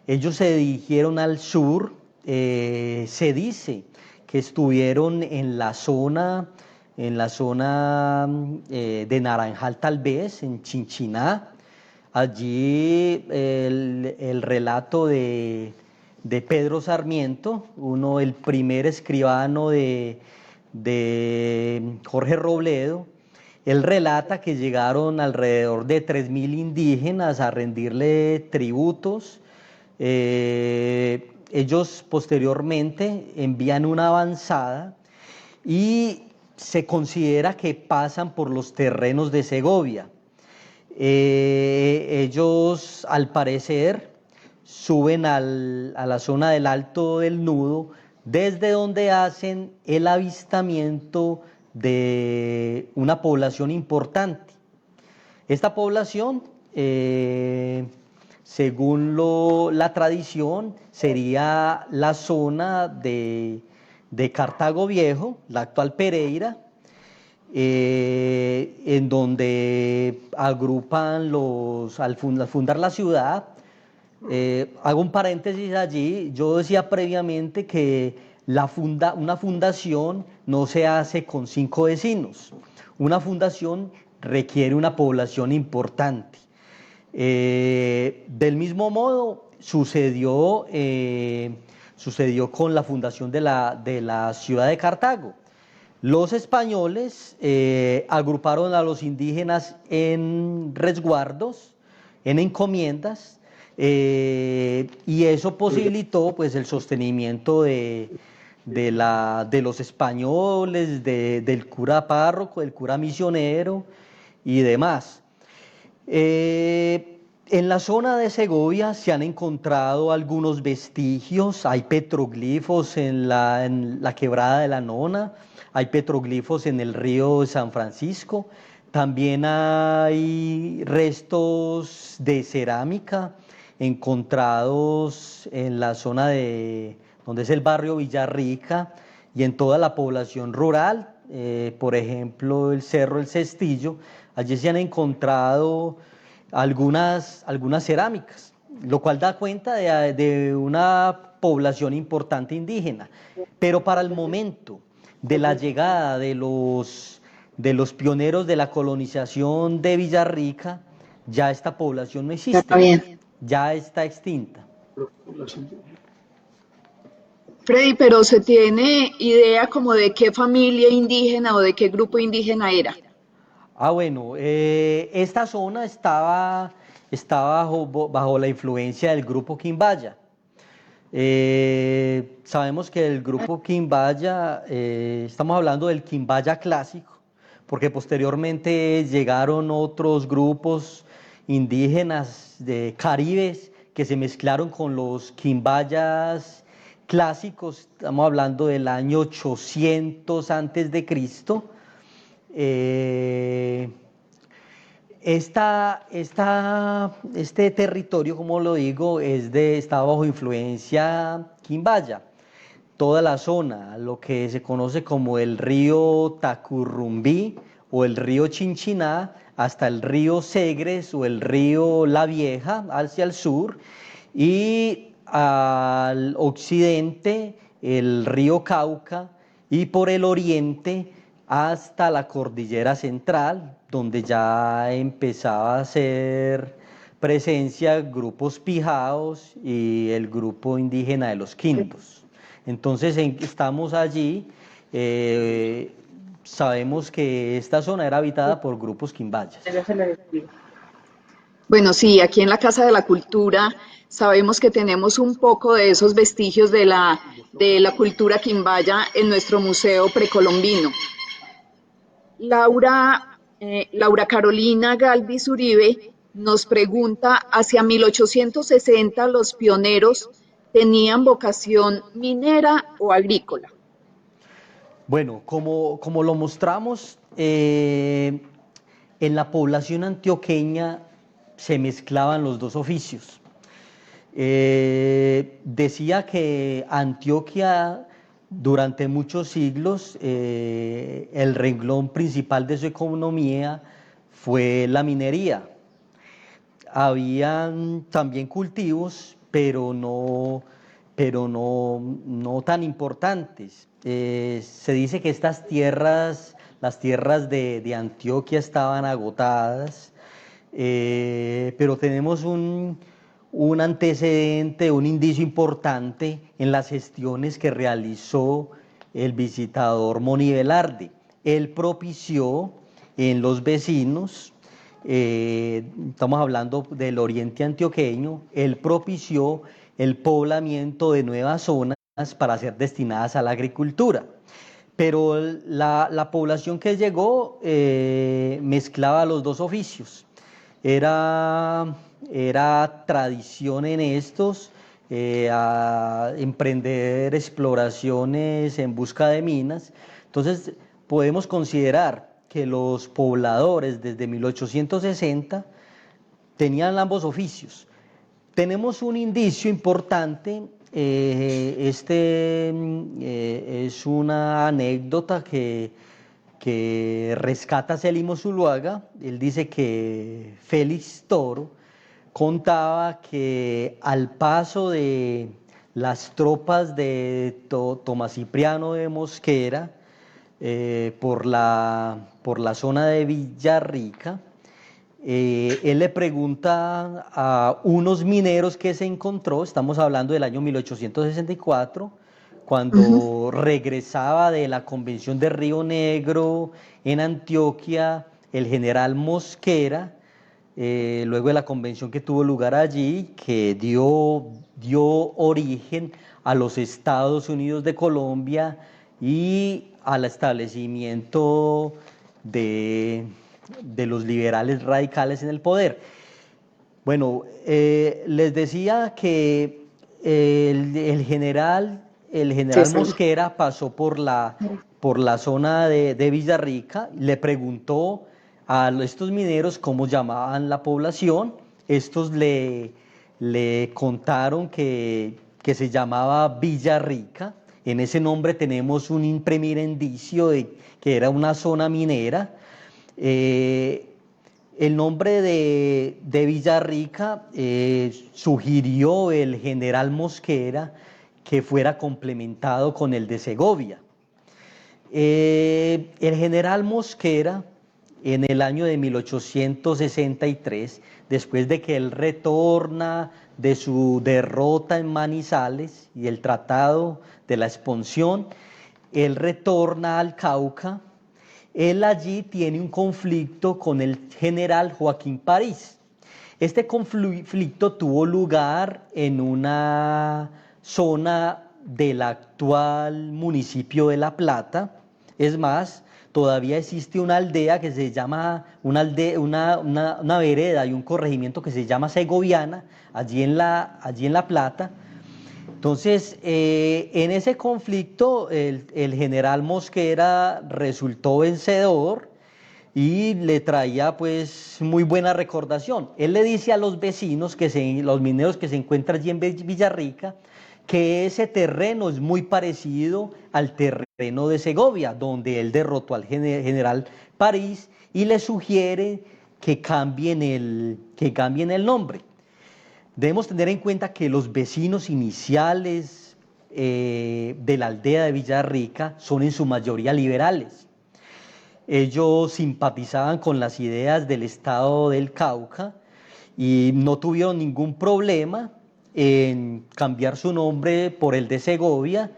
Ellos se dirigieron al sur. Se dice que estuvieron en la zona de Naranjal, tal vez, en Chinchiná. Allí el relato de Pedro Sarmiento, el primer escribano de Jorge Robledo, él relata que llegaron alrededor de 3.000 indígenas a rendirle tributos. Ellos posteriormente envían una avanzada y se considera que pasan por los terrenos de Segovia. Ellos, al parecer, suben a la zona del Alto del Nudo, desde donde hacen el avistamiento de una población importante. Esta población, según la tradición, sería la zona de Cartago Viejo, la actual Pereira, en donde agrupan al fundar la ciudad. Hago un paréntesis allí. Yo decía previamente que una fundación no se hace con 5 vecinos. Una fundación requiere una población importante. Del mismo modo sucedió con la fundación de la ciudad de Cartago. Los españoles agruparon a los indígenas en resguardos, en encomiendas, y eso posibilitó pues el sostenimiento de los españoles, del cura párroco, del cura misionero y demás. En la zona de Segovia se han encontrado algunos vestigios. Hay petroglifos en la quebrada de la Nona, hay petroglifos en el río San Francisco, también hay restos de cerámica encontrados en la zona donde es el barrio Villarrica, y en toda la población rural, por ejemplo, el Cerro El Cestillo, allí se han encontrado algunas cerámicas, lo cual da cuenta de una población importante indígena. Pero para el momento de la llegada de los pioneros de la colonización de Villarrica, ya esta población no Está existe, bien. ya está extinta. Freddy, pero ¿se tiene idea como de qué familia indígena o de qué grupo indígena era? Bueno, esta zona estaba bajo la influencia del grupo Quimbaya. Sabemos que el grupo Quimbaya, estamos hablando del Quimbaya clásico, porque posteriormente llegaron otros grupos indígenas de caribes que se mezclaron con los Quimbayas clásicos. Estamos hablando del año 800 antes de Cristo. Este territorio, como lo digo, está bajo influencia quimbaya. Toda la zona, lo que se conoce como el río Tacurrumbí o el río Chinchiná, hasta el río Segres o el río La Vieja hacia el sur, y al occidente el río Cauca, y por el oriente hasta la cordillera central, donde ya empezaba a hacer presencia grupos pijaos y el grupo indígena de los Quindos. Entonces estamos allí, sabemos que esta zona era habitada por grupos quimbayas. Bueno, sí, aquí en la Casa de la Cultura sabemos que tenemos un poco de esos vestigios de la cultura quimbaya en nuestro museo precolombino. Laura Carolina Galvis Uribe nos pregunta, ¿hacia 1860 los pioneros tenían vocación minera o agrícola? Bueno, como lo mostramos, en la población antioqueña se mezclaban los dos oficios. Decía que Antioquia durante muchos siglos el renglón principal de su economía fue la minería. Habían también cultivos, pero no tan importantes. Se dice que las tierras de Antioquia estaban agotadas, pero tenemos un antecedente, un indicio importante en las gestiones que realizó el visitador Moni Velarde. Él propició en los vecinos, estamos hablando del oriente antioqueño, él propició el poblamiento de nuevas zonas para ser destinadas a la agricultura. Pero la población que llegó mezclaba los dos oficios. Era tradición en estos a emprender exploraciones en busca de minas. Entonces podemos considerar que los pobladores desde 1860 tenían ambos oficios. Tenemos un indicio importante, es una anécdota que rescata Celimo Zuluaga. Él dice que Félix Toro contaba que al paso de las tropas de Tomás Cipriano de Mosquera por la zona de Villarrica, él le pregunta a unos mineros que se encontró, estamos hablando del año 1864, cuando regresaba de la convención de Río Negro en Antioquia, el general Mosquera, luego de la convención que tuvo lugar allí, que dio origen a los Estados Unidos de Colombia y al establecimiento de los liberales radicales en el poder. Bueno, les decía que el general Mosquera pasó por la zona de Villarrica, le preguntó a estos mineros cómo llamaban la población. Estos le contaron que que se llamaba Villarrica. En ese nombre tenemos un primer indicio de que era una zona minera. El nombre de Villarrica sugirió el general Mosquera que fuera complementado con el de Segovia. El general Mosquera, en el año de 1863, después de que él retorna de su derrota en Manizales y el tratado de la Expansión, él retorna al Cauca. Él allí tiene un conflicto con el general Joaquín París. Este conflicto tuvo lugar en una zona del actual municipio de La Plata. Es más, todavía existe una aldea que se llama, una vereda y un corregimiento que se llama Segoviana, allí en La Plata. Entonces, en ese conflicto, el general Mosquera resultó vencedor y le traía pues muy buena recordación. Él le dice a los vecinos, los mineros que se encuentran allí en Villarrica, que ese terreno es muy parecido al terreno de Segovia, donde él derrotó al general París, y le sugiere que cambien el nombre. Debemos tener en cuenta que los vecinos iniciales de la aldea de Villarrica son en su mayoría liberales. Ellos simpatizaban con las ideas del Estado del Cauca y no tuvieron ningún problema en cambiar su nombre por el de Segovia.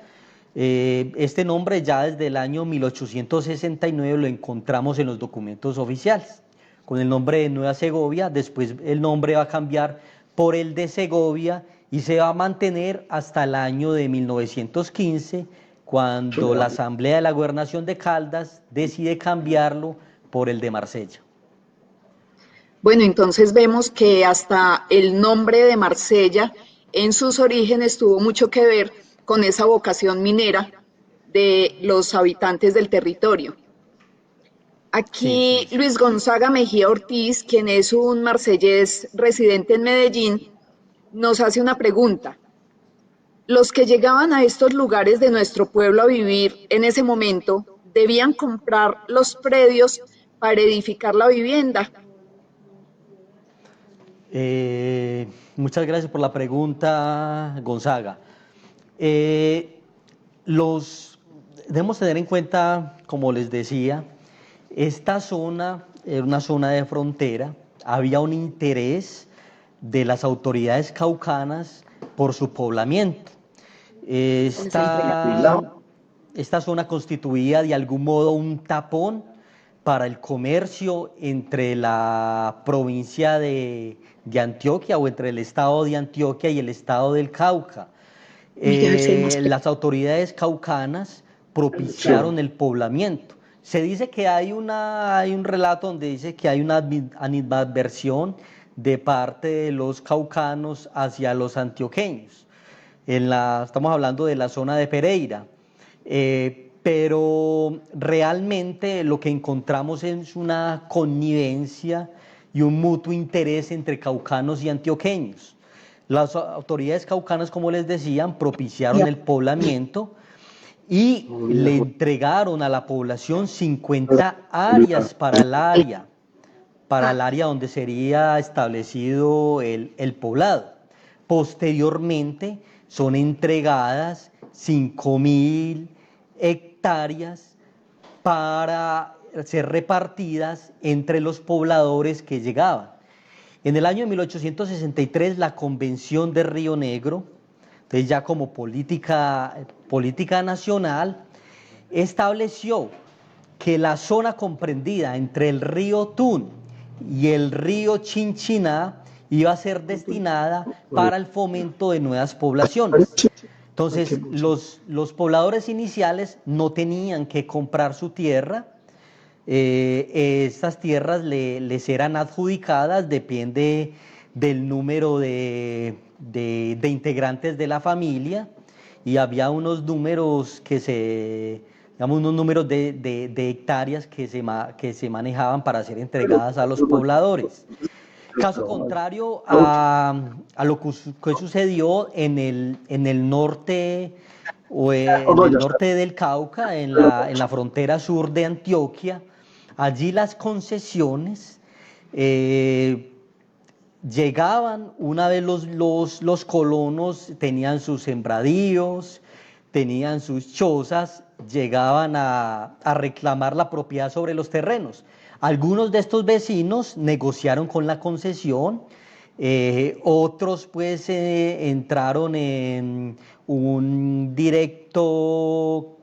Este nombre ya desde el año 1869 lo encontramos en los documentos oficiales, con el nombre de Nueva Segovia. Después el nombre va a cambiar por el de Segovia y se va a mantener hasta el año de 1915, cuando la Asamblea de la Gobernación de Caldas decide cambiarlo por el de Marsella. Bueno, entonces vemos que hasta el nombre de Marsella en sus orígenes tuvo mucho que ver con esa vocación minera de los habitantes del territorio. Aquí Sí. Luis Gonzaga Mejía Ortiz, quien es un marsellés residente en Medellín, nos hace una pregunta. Los que llegaban a estos lugares de nuestro pueblo a vivir en ese momento, ¿debían comprar los predios para edificar la vivienda? Muchas gracias por la pregunta, Gonzaga. Debemos tener en cuenta, como les decía, esta zona era una zona de frontera. Había un interés de las autoridades caucanas por su poblamiento. Esta zona constituía de algún modo un tapón para el comercio entre la provincia de Antioquia, o entre el estado de Antioquia y el estado del Cauca. Las autoridades caucanas propiciaron el poblamiento. Se dice que hay un relato donde dice que hay una animadversión de parte de los caucanos hacia los antioqueños. Estamos hablando de la zona de Pereira. Pero realmente lo que encontramos es una connivencia y un mutuo interés entre caucanos y antioqueños. Las autoridades caucanas, como les decían, propiciaron el poblamiento y le entregaron a la población 50 áreas para el área donde sería establecido el poblado. Posteriormente son entregadas 5.000 hectáreas para ser repartidas entre los pobladores que llegaban. En el año de 1863 la Convención de Río Negro, entonces ya como política nacional, estableció que la zona comprendida entre el río Tun y el río Chinchiná iba a ser destinada para el fomento de nuevas poblaciones. Entonces, los pobladores iniciales no tenían que comprar su tierra. Estas tierras les eran adjudicadas, depende del número de integrantes de la familia, y había unos números de hectáreas que se manejaban para ser entregadas a los pobladores. Caso contrario a lo que sucedió en el norte o en el norte del Cauca, en la frontera sur de Antioquia. Allí las concesiones llegaban una vez los colonos tenían sus sembradíos, tenían sus chozas, llegaban a reclamar la propiedad sobre los terrenos. Algunos de estos vecinos negociaron con la concesión, otros pues entraron en directo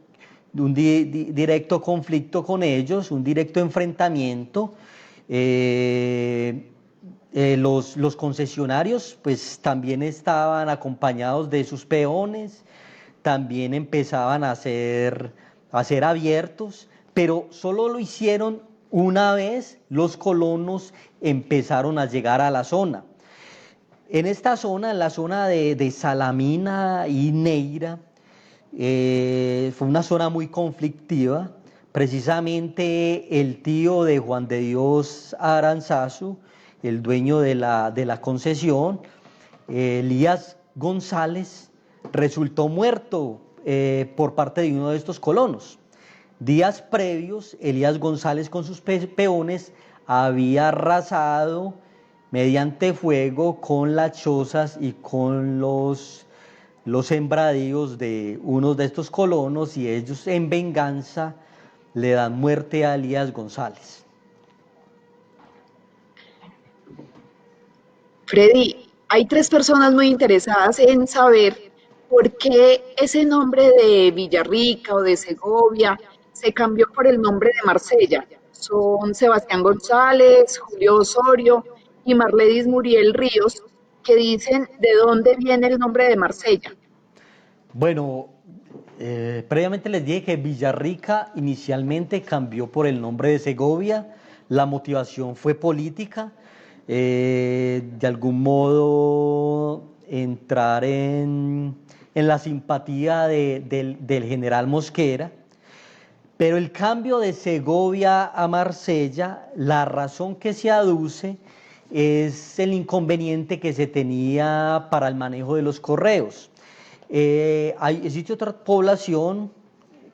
conflicto con ellos, un directo enfrentamiento. Los concesionarios pues también estaban acompañados de sus peones, también empezaban a ser abiertos, pero solo lo hicieron una vez los colonos empezaron a llegar a la zona. En esta zona, en la zona de Salamina y Neira, fue una zona muy conflictiva. Precisamente el tío de Juan de Dios Aranzazu, el dueño de la concesión, Elías González, resultó muerto por parte de uno de estos colonos. Días previos, Elías González con sus peones había arrasado mediante fuego con las chozas y con los sembradíos de unos de estos colonos, y ellos en venganza le dan muerte a Elías González. Freddy, hay tres personas muy interesadas en saber por qué ese nombre de Villarrica o de Segovia se cambió por el nombre de Marsella. Son Sebastián González, Julio Osorio y Marledis Muriel Ríos, que dicen de dónde viene el nombre de Marsella. Bueno, previamente les dije que Villarrica inicialmente cambió por el nombre de Segovia. La motivación fue política. De algún modo entrar en la simpatía del general Mosquera, pero el cambio de Segovia a Marsella, la razón que se aduce es el inconveniente que se tenía para el manejo de los correos. Existe otra población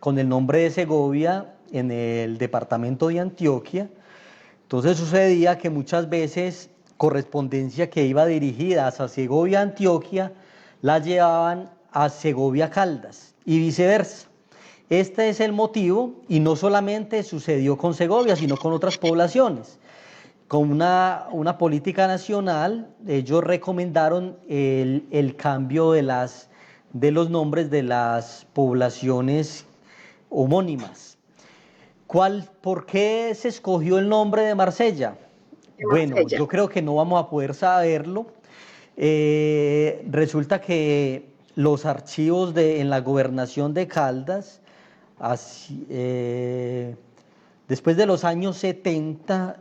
con el nombre de Segovia en el departamento de Antioquia. Entonces sucedía que muchas veces correspondencia que iba dirigida hacia Segovia, Antioquia, la llevaban a Segovia, Caldas y viceversa. Este es el motivo, y no solamente sucedió con Segovia, sino con otras poblaciones. Con una política nacional, ellos recomendaron el cambio de los nombres de las poblaciones homónimas. ¿Por qué se escogió el nombre de Marsella? Bueno, yo creo que no vamos a poder saberlo. Resulta que los archivos en la gobernación de Caldas, después de los años 70,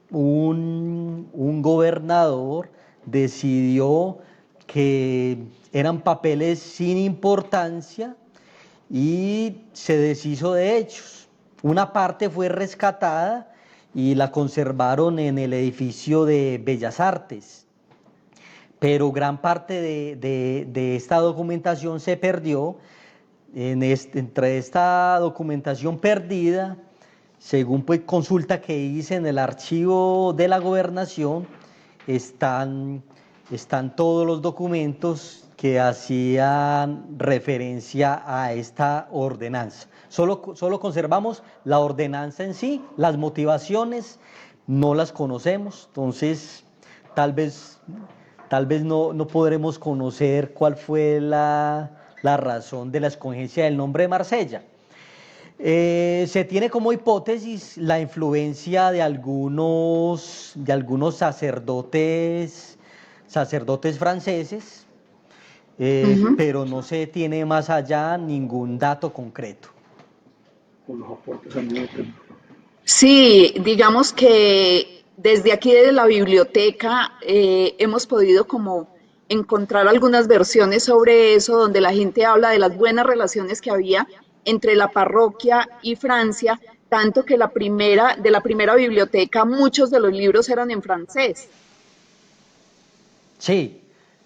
un gobernador decidió que eran papeles sin importancia y se deshizo de ellos. Una parte fue rescatada y la conservaron en el edificio de Bellas Artes, pero gran parte de esta documentación se perdió. Entre esta documentación perdida, según pues consulta que hice en el archivo de la gobernación, están todos los documentos que hacían referencia a esta ordenanza. Solo conservamos la ordenanza en sí, las motivaciones no las conocemos, entonces tal vez no podremos conocer cuál fue la razón de la escogencia del nombre de Marsella. Se tiene como hipótesis la influencia de algunos sacerdotes franceses, pero no se tiene más allá ningún dato concreto. Sí, digamos que desde aquí, desde la biblioteca, hemos podido como encontrar algunas versiones sobre eso, donde la gente habla de las buenas relaciones que había entre la parroquia y Francia, tanto que de la primera biblioteca muchos de los libros eran en francés. Sí,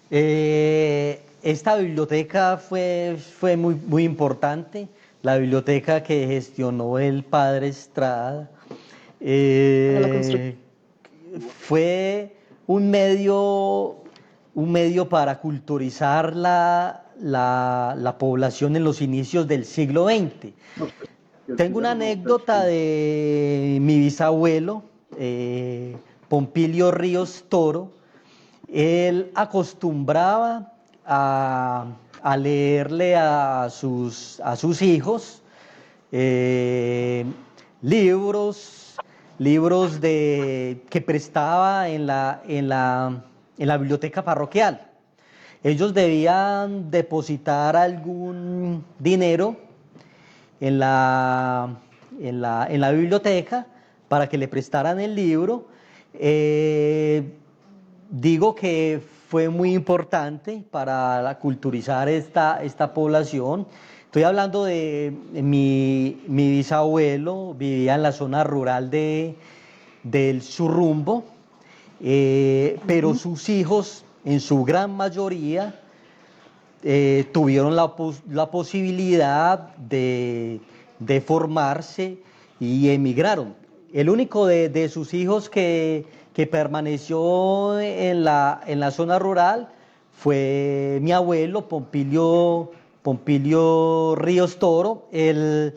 esta biblioteca fue muy importante, la biblioteca que gestionó el padre Estrada. Para la construcción. Fue un medio para culturizar la población en los inicios del siglo XX. Tengo una anécdota de mi bisabuelo, Pompilio Ríos Toro. Él acostumbraba a leerle a sus hijos libros que prestaba en la biblioteca parroquial. Ellos debían depositar algún dinero en la biblioteca para que le prestaran el libro. Digo que fue muy importante para culturizar esta población. Estoy hablando de mi bisabuelo, vivía en la zona rural del Surrumbo, pero sus hijos, en su gran mayoría, tuvieron la posibilidad de formarse y emigraron. El único de sus hijos que permaneció en la zona rural fue mi abuelo, Pompilio Ríos Toro. El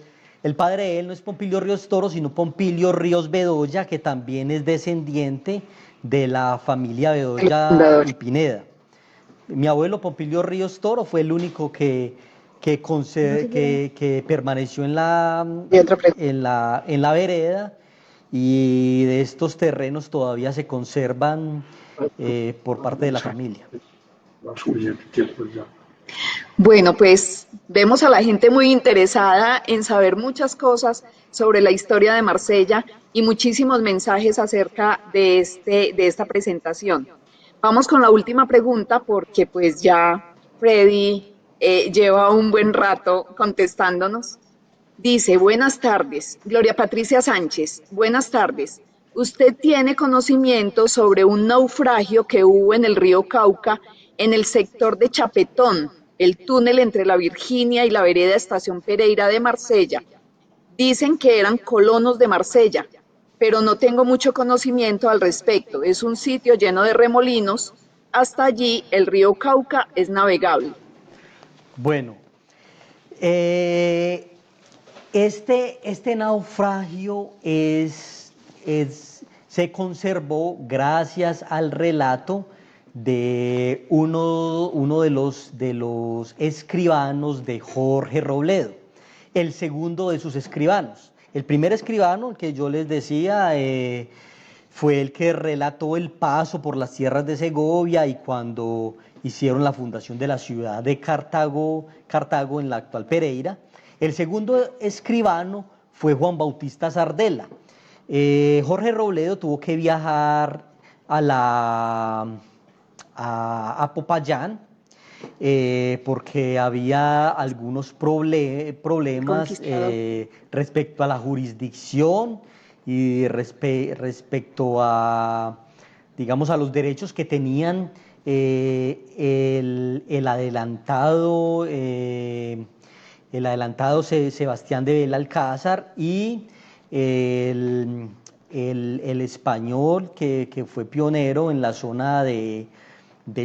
padre de él no es Pompilio Ríos Toro, sino Pompilio Ríos Bedoya, que también es descendiente de la familia Bedoya y Pineda. Mi abuelo Pompilio Ríos Toro fue el único que permaneció en la vereda, y de estos terrenos todavía se conservan por parte de la familia. Bueno, pues vemos a la gente muy interesada en saber muchas cosas sobre la historia de Marsella y muchísimos mensajes acerca de esta presentación. Vamos con la última pregunta porque pues ya Freddy lleva un buen rato contestándonos. Dice, buenas tardes, Gloria Patricia Sánchez, buenas tardes. ¿Usted tiene conocimiento sobre un naufragio que hubo en el río Cauca en el sector de Chapetón, el túnel entre la Virginia y la vereda Estación Pereira de Marsella? Dicen que eran colonos de Marsella, pero no tengo mucho conocimiento al respecto. Es un sitio lleno de remolinos. Hasta allí el río Cauca es navegable. Bueno, este naufragio se conservó gracias al relato de uno de los escribanos de Jorge Robledo, el segundo de sus escribanos. El primer escribano, el que yo les decía, fue el que relató el paso por las tierras de Segovia y cuando hicieron la fundación de la ciudad de Cartago en la actual Pereira. El segundo escribano fue Juan Bautista Sardela. Jorge Robledo tuvo que viajar a Popayán porque había algunos problemas respecto a la jurisdicción y respecto a, digamos, a los derechos que tenían el adelantado Sebastián de Belalcázar y el español que fue pionero en la zona del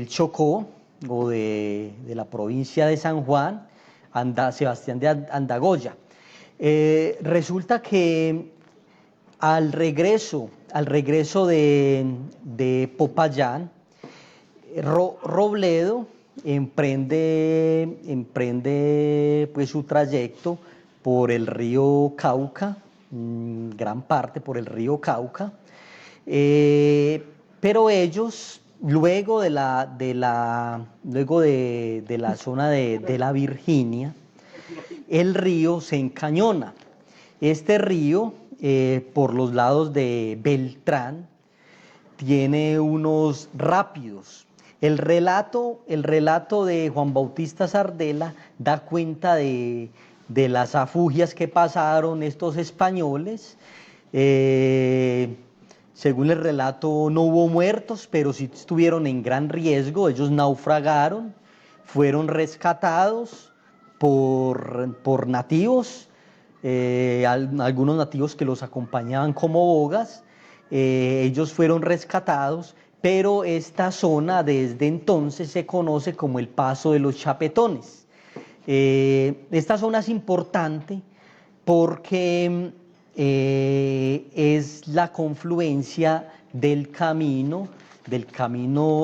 Chocó o de la provincia de San Juan, Sebastián de Andagoya. Resulta que al regreso de Popayán, Robledo emprende pues su trayecto por el río Cauca, gran parte por el río Cauca, pero ellos luego de la zona de la Virginia, el río se encañona. Este río, por los lados de Beltrán, tiene unos rápidos. El relato de Juan Bautista Sardela da cuenta de de las afugias que pasaron estos españoles. Según el relato no hubo muertos, pero sí estuvieron en gran riesgo, ellos naufragaron, fueron rescatados por nativos, algunos nativos que los acompañaban como bogas, ellos fueron rescatados, pero esta zona desde entonces se conoce como el Paso de los Chapetones. Esta zona es importante porque es la confluencia del camino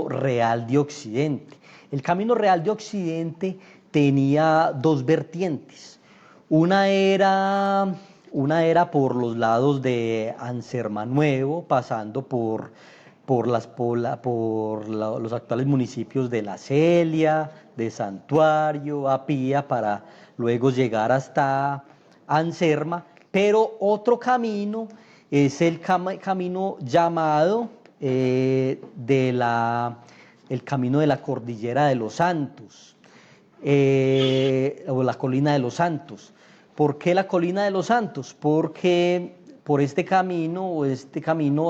real de Occidente. El camino real de Occidente tenía dos vertientes. Una era por los lados de Anserma-Nuevo, pasando por los actuales municipios de La Celia, de Santuario, Apía, para luego llegar hasta Anserma, pero otro camino es el camino llamado el camino de la Cordillera de los Santos, o la Colina de los Santos. ¿Por qué la Colina de los Santos? Porque por este camino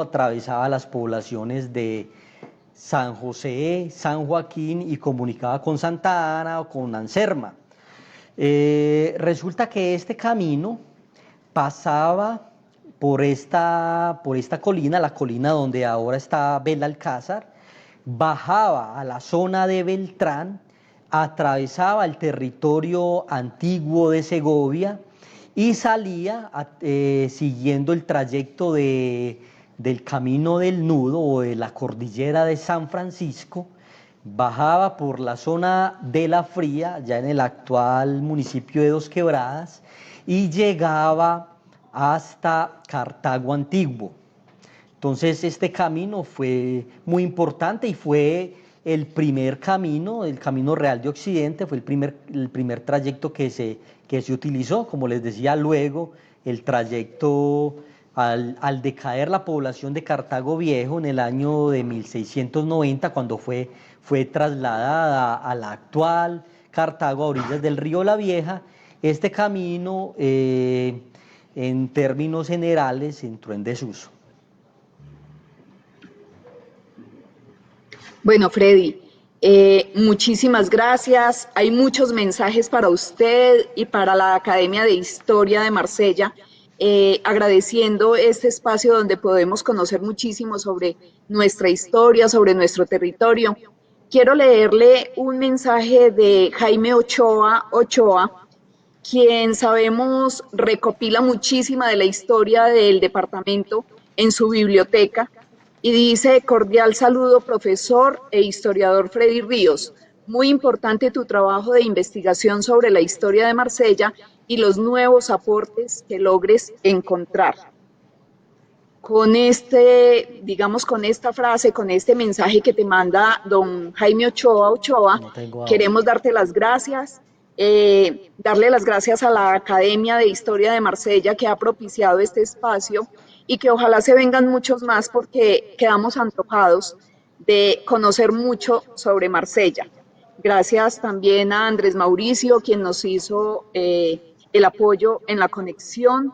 atravesaba las poblaciones de San José, San Joaquín y comunicaba con Santa Ana o con Anserma. Resulta que este camino pasaba por esta colina, la colina donde ahora está Belalcázar, bajaba a la zona de Beltrán, atravesaba el territorio antiguo de Segovia y salía siguiendo el trayecto del Camino del Nudo o de la Cordillera de San Francisco, bajaba por la zona de La Fría, ya en el actual municipio de Dos Quebradas, y llegaba hasta Cartago Antiguo. Entonces este camino fue muy importante y fue el primer camino, el Camino Real de Occidente, fue el primer trayecto que se utilizó. Como les decía, luego el trayecto, al decaer la población de Cartago Viejo en el año de 1690, cuando fue trasladada a la actual Cartago, a orillas del río La Vieja, este camino, en términos generales, entró en desuso. Bueno, Freddy, muchísimas gracias. Hay muchos mensajes para usted y para la Academia de Historia de Marsella, agradeciendo este espacio donde podemos conocer muchísimo sobre nuestra historia, sobre nuestro territorio. Quiero leerle un mensaje de Jaime Ochoa, quien sabemos recopila muchísima de la historia del departamento en su biblioteca, y dice: cordial saludo, profesor e historiador Freddy Ríos. Muy importante tu trabajo de investigación sobre la historia de Marsella y los nuevos aportes que logres encontrar. Con con esta frase, con este mensaje que te manda don Jaime Ochoa, queremos darte las gracias, darle las gracias a la Academia de Historia de Marsella, que ha propiciado este espacio, y que ojalá se vengan muchos más, porque quedamos antojados de conocer mucho sobre Marsella. Gracias también a Andrés Mauricio, quien nos hizo el apoyo en la conexión,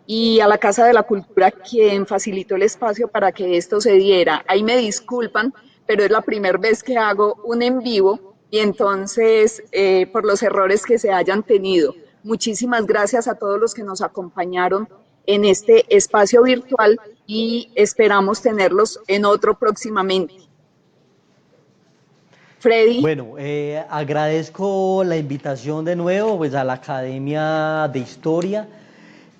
y a la Casa de la Cultura, quien facilitó el espacio para que esto se diera. Ahí me disculpan, pero es la primera vez que hago un en vivo, y entonces por los errores que se hayan tenido. Muchísimas gracias a todos los que nos acompañaron en este espacio virtual, y esperamos tenerlos en otro próximamente. Freddy. Bueno, agradezco la invitación de nuevo, pues, a la Academia de Historia,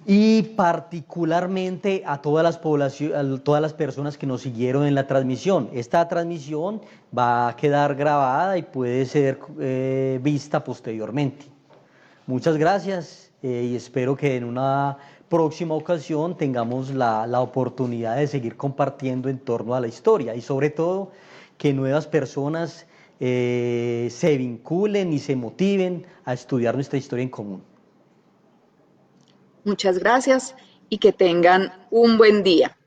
y particularmente a todas las personas que nos siguieron en la transmisión. Esta transmisión va a quedar grabada y puede ser vista posteriormente. Muchas gracias, y espero que en una próxima ocasión tengamos la oportunidad de seguir compartiendo en torno a la historia, y sobre todo que nuevas personas se vinculen y se motiven a estudiar nuestra historia en común. Muchas gracias y que tengan un buen día.